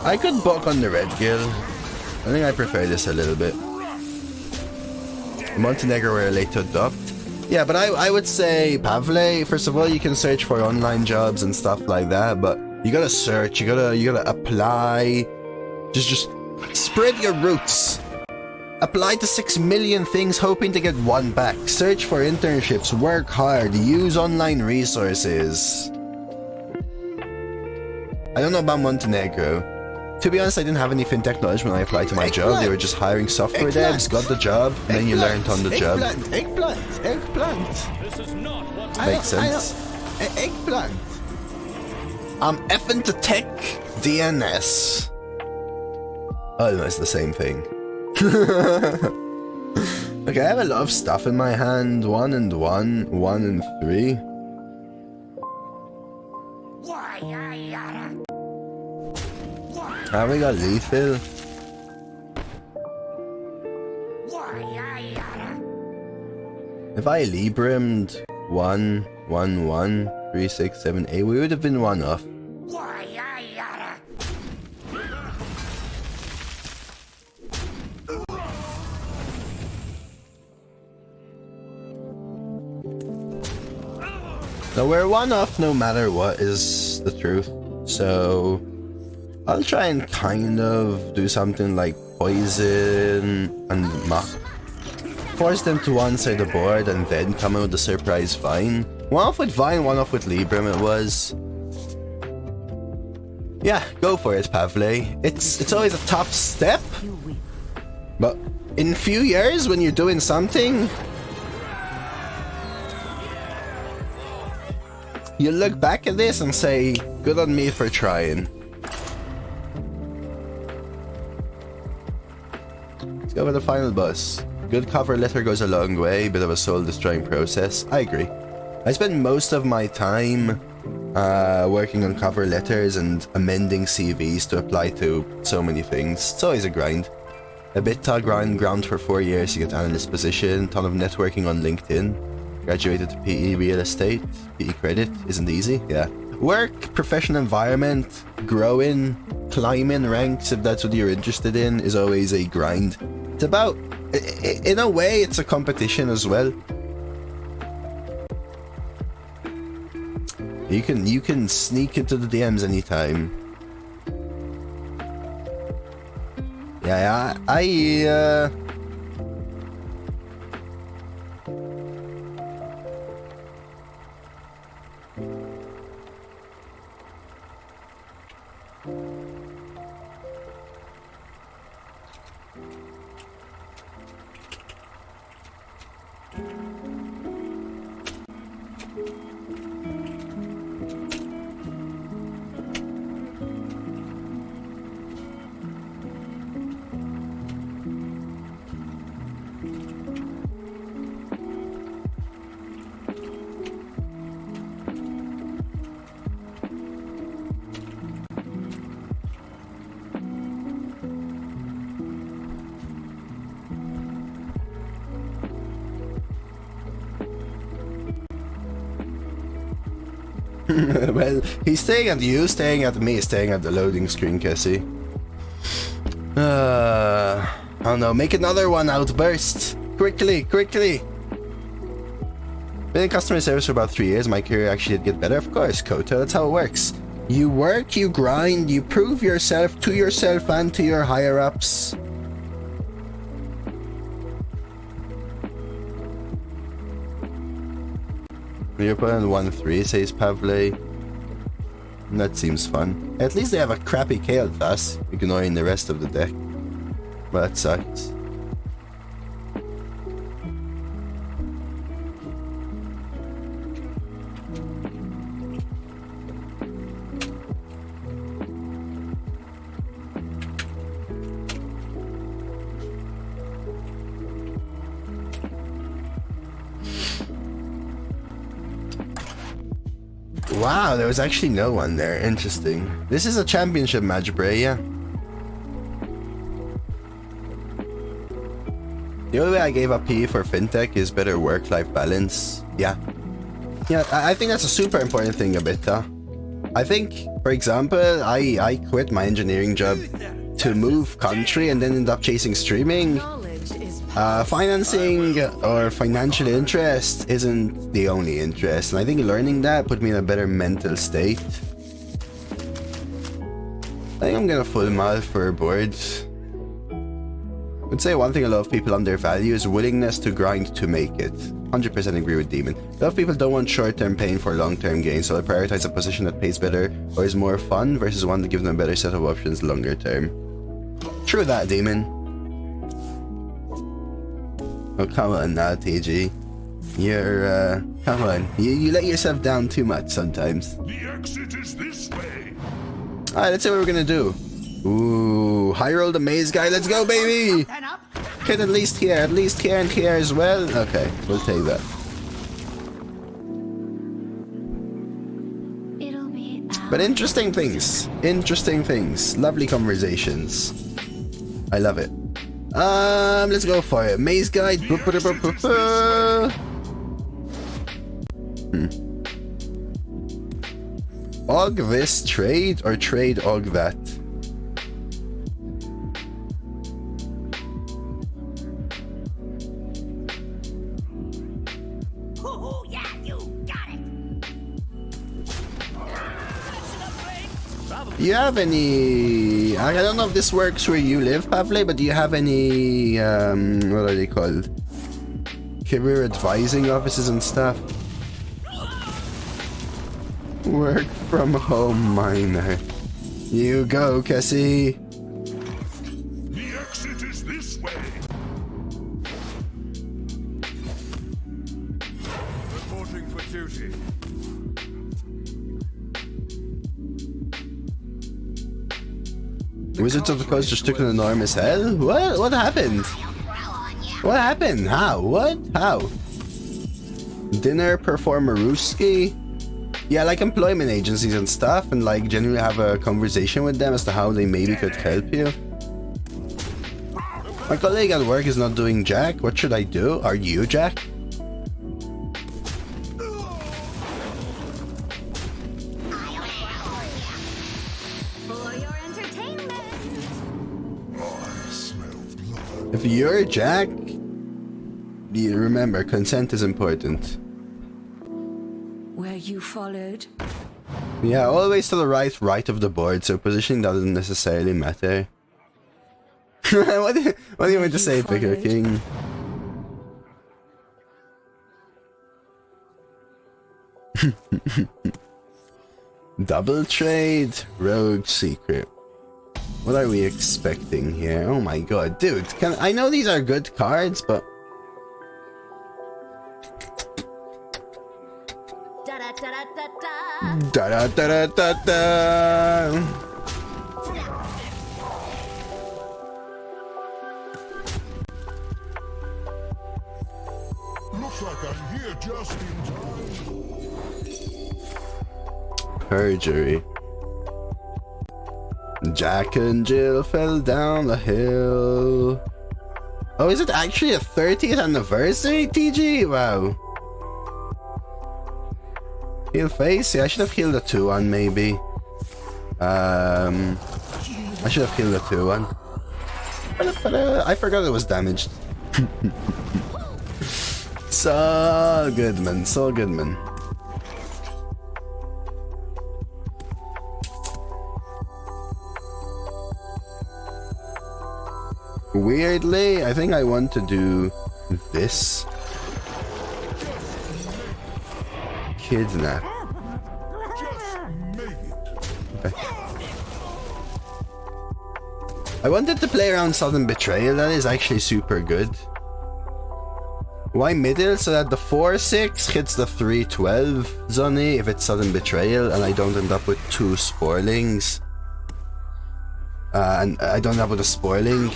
I could buck on the Red Gill. I think I prefer this a little bit. Montenegro were late to adopt. Yeah, but I would say, Pavle, first of all, you can search for online jobs and stuff like that, but you gotta search, you gotta apply. Just spread your roots. Apply to 6 million things hoping to get one back. Search for internships, work hard, use online resources. I don't know about Montenegro. To be honest, I didn't have any fintech knowledge when I applied to my job. They were just hiring software devs, got the job, and then you learned on the job. Eggplant. This is not what Makes sense. Eggplant. I'm effing to tech DNS. Almost the same thing. Okay, I have a lot of stuff in my hand. 1 and 1, 1 and 3. Have we got lethal? If I Librimmed 1, 1, 1, 3, 6, 7, 8, we would have been 1 off. So we're 1 off no matter what is the truth. So I'll try and kind of do something like poison and mock. Force them to one side of the board and then come in with the surprise Vine. 1 off with Vine, 1 off with Libram it was. Yeah, go for it, Pavle. It's always a tough step. But in a few years when you're doing something, you look back at this and say, good on me for trying. Let's go with the final boss. Good cover letter goes a long way, bit of a soul destroying process. I agree. I spend most of my time working on cover letters and amending CVs to apply to so many things. It's always a grind. A bit ground for 4 years to get analyst position, ton of networking on LinkedIn. Graduated to PE real estate. PE credit isn't easy, yeah. Work, professional environment, growing, climbing ranks, if that's what you're interested in, is always a grind. It's about, in a way, it's a competition as well. You can sneak into the DMs anytime. Yeah, Well, he's staring at you, staring at me, staring at the loading screen, Cassie. I don't know, make another one outburst. Quickly, quickly. Been in customer service for about 3 years. My career actually did get better. Of course, Koto, that's how it works. You work, you grind, you prove yourself to yourself and to your higher-ups. You're putting 1-3, says Pavle. That seems fun. At least they have a crappy Chaos Class, ignoring the rest of the deck. But that sucks. Wow, there was actually no one there. Interesting. This is a championship match, Bray, yeah. The only way I gave up PE for fintech is better work-life balance. Yeah. Yeah, I think that's a super important thing, Abita. I think, for example, I quit my engineering job to move country and then end up chasing streaming. Financing or financial interest isn't the only interest, and I think learning that put me in a better mental state. I think I'm gonna full mal for boards. I'd say one thing a lot of people undervalue is willingness to grind to make it. 100% agree with Demon. A lot of people don't want short-term pain for long-term gain, so they prioritize a position that pays better or is more fun versus one that gives them a better set of options longer term. True that, Demon. Oh, come on now, TG. You're, come on. You let yourself down too much sometimes. The exit is this way. Alright, let's see what we're gonna do. Ooh, high roll the maze guy. Let's go, baby! Hit at least here and here as well. Okay, we'll take that. But interesting things. Interesting things. Lovely conversations. I love it. Let's go for it. Maze guide. Og this trade or trade og that? Yeah, you got it. Do you have any... I don't know if this works where you live, Pavle, but do you have any... what are they called? Career advising offices and stuff? Work from home miner. You go, Cassie. The exit is this way. Reporting for duty. Wizards of the Coast just took an enormous hell? What? What happened? What happened? How? What? How? Dinner performer Ruski? Yeah, like employment agencies and stuff, and like genuinely have a conversation with them as to how they maybe could help you. My colleague at work is not doing jack. What should I do? Are you Jack? If you're Jack, you remember, consent is important. Where you followed? Yeah, always to the right of the board, so positioning doesn't necessarily matter. what do you want to say, Picker King? Double trade, rogue secret. What are we expecting here? Oh my god, dude, I know these are good cards, but... Da da da da da da. Looks like I'm here just in time. Perjury. Jack and Jill fell down the hill. Oh, is it actually a 30th anniversary, TG? Wow. Heal face? Yeah, I should have healed the 2-1 maybe. I should have healed the 2-1. I forgot it was damaged. So good, man. So good, man. Weirdly, I think I want to do this. Kidnap. Okay. I wanted to play around Sudden Betrayal. That is actually super good. Why middle? So that the 4-6 hits the 3-12 Zoni if it's Sudden Betrayal and I don't end up with 2 spoilings. And I don't end up with a spoiling.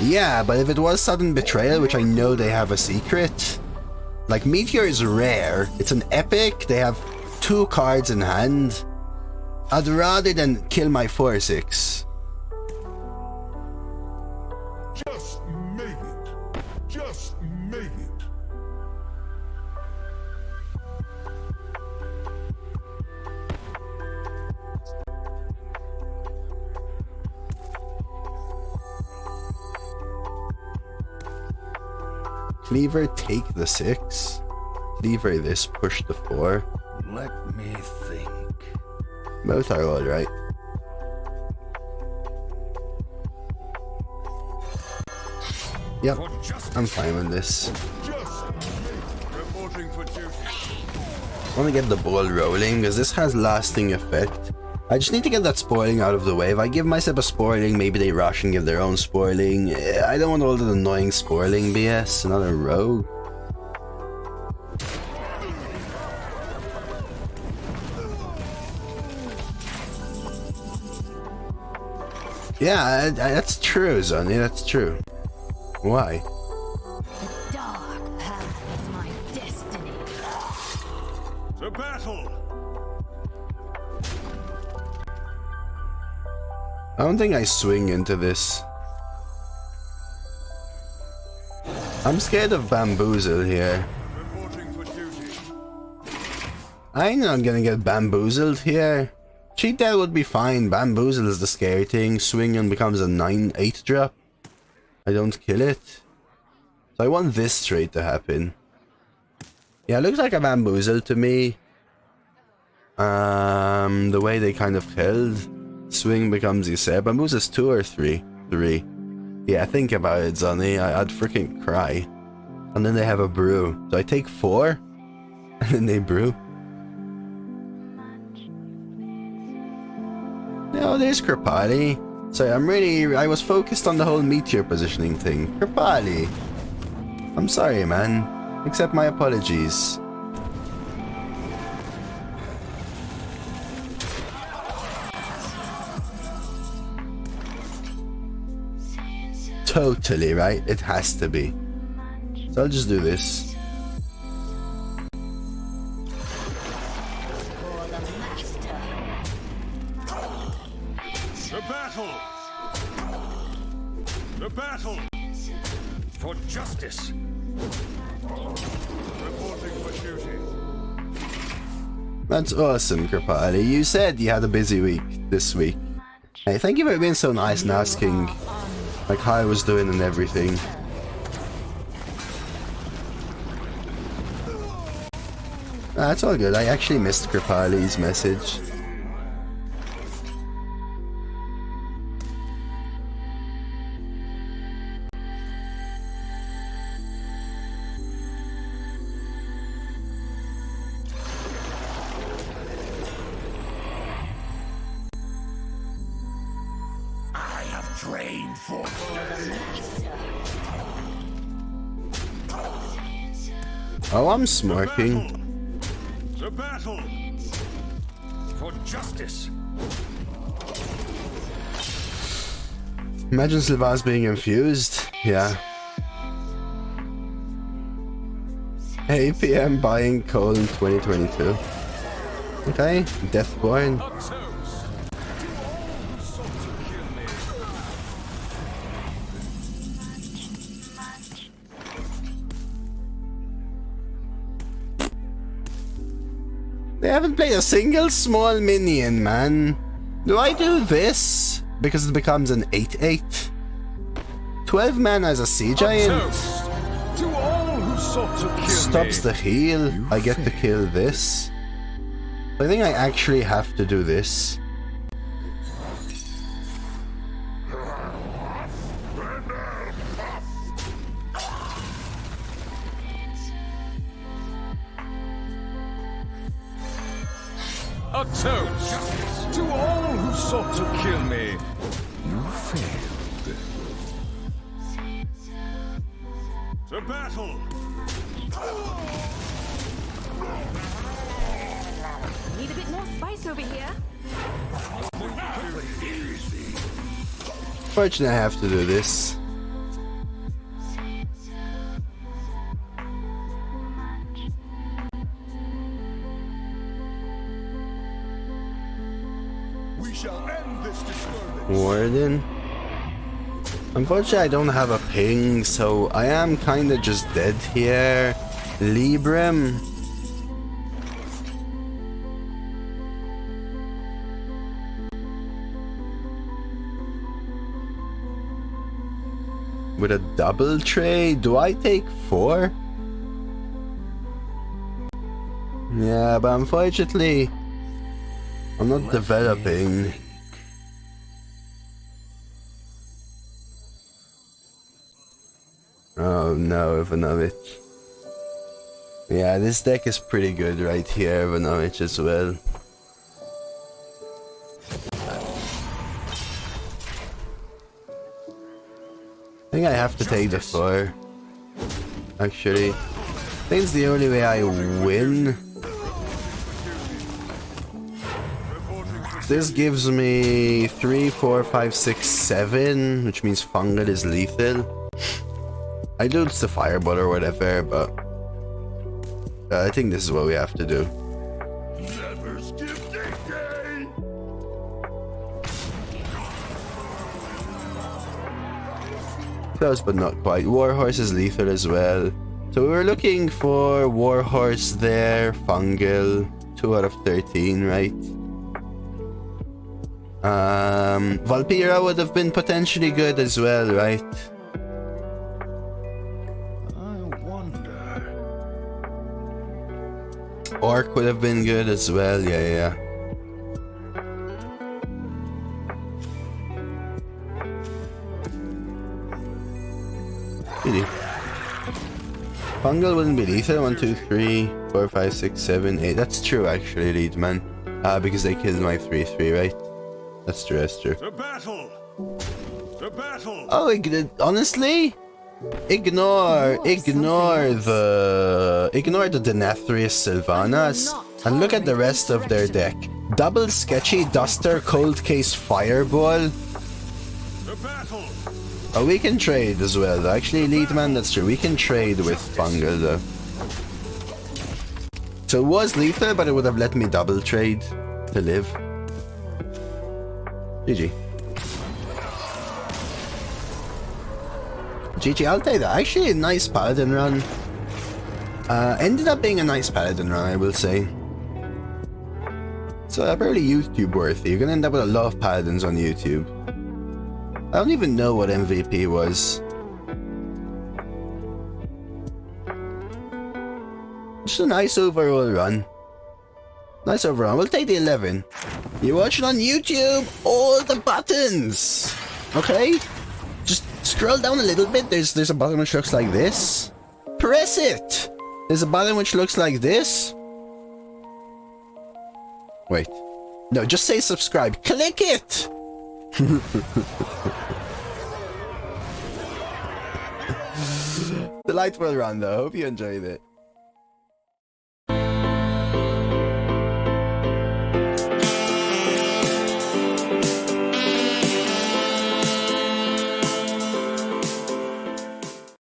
Yeah, but if it was Sudden Betrayal, which I know they have a secret, like Meteor is rare, it's an epic, they have 2 cards in hand, I'd rather than kill my 4-6. Just make it. Just make it. Cleaver, take the 6. Cleaver this, push the 4. Let me think. Both are alright. Yep, I'm fine with this. Reporting for duty. I want to get the ball rolling because this has lasting effect. I just need to get that spoiling out of the way. If I give myself a spoiling, maybe they rush and give their own spoiling. I don't want all the annoying spoiling BS. Another rogue. Yeah, that's true, Zoni. That's true. Why? The dark path is my destiny. To battle. I don't think I swing into this. I'm scared of bamboozle here. Reporting for duty. I'm not gonna get bamboozled here. Cheat Death would be fine. Bamboozle is the scary thing. Swing and becomes a 9-8 drop. I don't kill it. So I want this trade to happen. Yeah, it looks like a bamboozle to me. The way they kind of held. Swing becomes, you said. Bamboozle is 2 or 3? 3. Yeah, think about it, Zoni. I'd freaking cry. And then they have a brew. So I take 4. And then they brew. No, there's Kripali. Sorry, I was focused on the whole meteor positioning thing. Kripali. I'm sorry, man. Accept my apologies. Totally, right? It has to be. So I'll just do this. The battle. The battle. For justice. Reporting for duty. That's awesome, Kripali. You said you had a busy week this week. Hey, thank you for being so nice and asking like how I was doing and everything. That's all good. I actually missed Kripali's message. Trained for Oh, I'm smirking. the battle. For justice. Imagine Sylvain's being infused. Yeah. 8 PM buying coal in 2022. Okay, Deathborn. They haven't played a single small minion, man. Do I do this? Because it becomes an 8/8. 12 mana as a sea giant. To all who sought to kill Stops the heal. I get to kill this. I think I actually have to do this. A toast to all who sought to kill me. You failed. To battle. Need a bit more spice over here. Fortunately, I have to do this. We shall end this disturbance. Warden. Unfortunately, I don't have a ping, so I am kinda just dead here. Libram. With a double trade, do I take 4? Yeah, but unfortunately, I'm not developing. Oh no, Ivanovich. Yeah, this deck is pretty good right here, Ivanovich as well. I think I have to take the 4. Actually, I think it's the only way I win. This gives me 3, 4, 5, 6, 7, which means fungal is lethal. I lose the fireball or whatever, but I think this is what we have to do. Never skip this day. Close but not quite. Warhorse is lethal as well. So we were looking for Warhorse there, fungal, 2 out of 13, right? Valpira would have been potentially good as well, right? Orc would have been good as well, yeah. Really? Fungal wouldn't be lethal. 1, 2, 3, 4, 5, 6, 7, 8. That's true, actually, lead man. Because they killed my 3/3, right? That's true, that's true. To battle. To battle. Oh, honestly? Ignore the Denathrius Sylvanas and look at the rest of their deck. Double Sketchy Duster Cold Case Fireball. To battle. Oh, we can trade as well though. Actually, lead man, that's true. We can trade with fungal though. So it was lethal, but it would have let me double trade to live. GG. GG, I'll take that. Actually, a nice Paladin run. Ended up being a nice Paladin run, I will say. So probably YouTube worthy. You're gonna end up with a lot of Paladins on YouTube. I don't even know what MVP was. Just a nice overall run. Nice overall. We'll take the 11. You watch it on YouTube, all the buttons. Okay? Just scroll down a little bit. There's a button which looks like this. Press it. There's a button which looks like this. Wait. No, just say subscribe. Click it. Delightful run though. Hope you enjoyed it.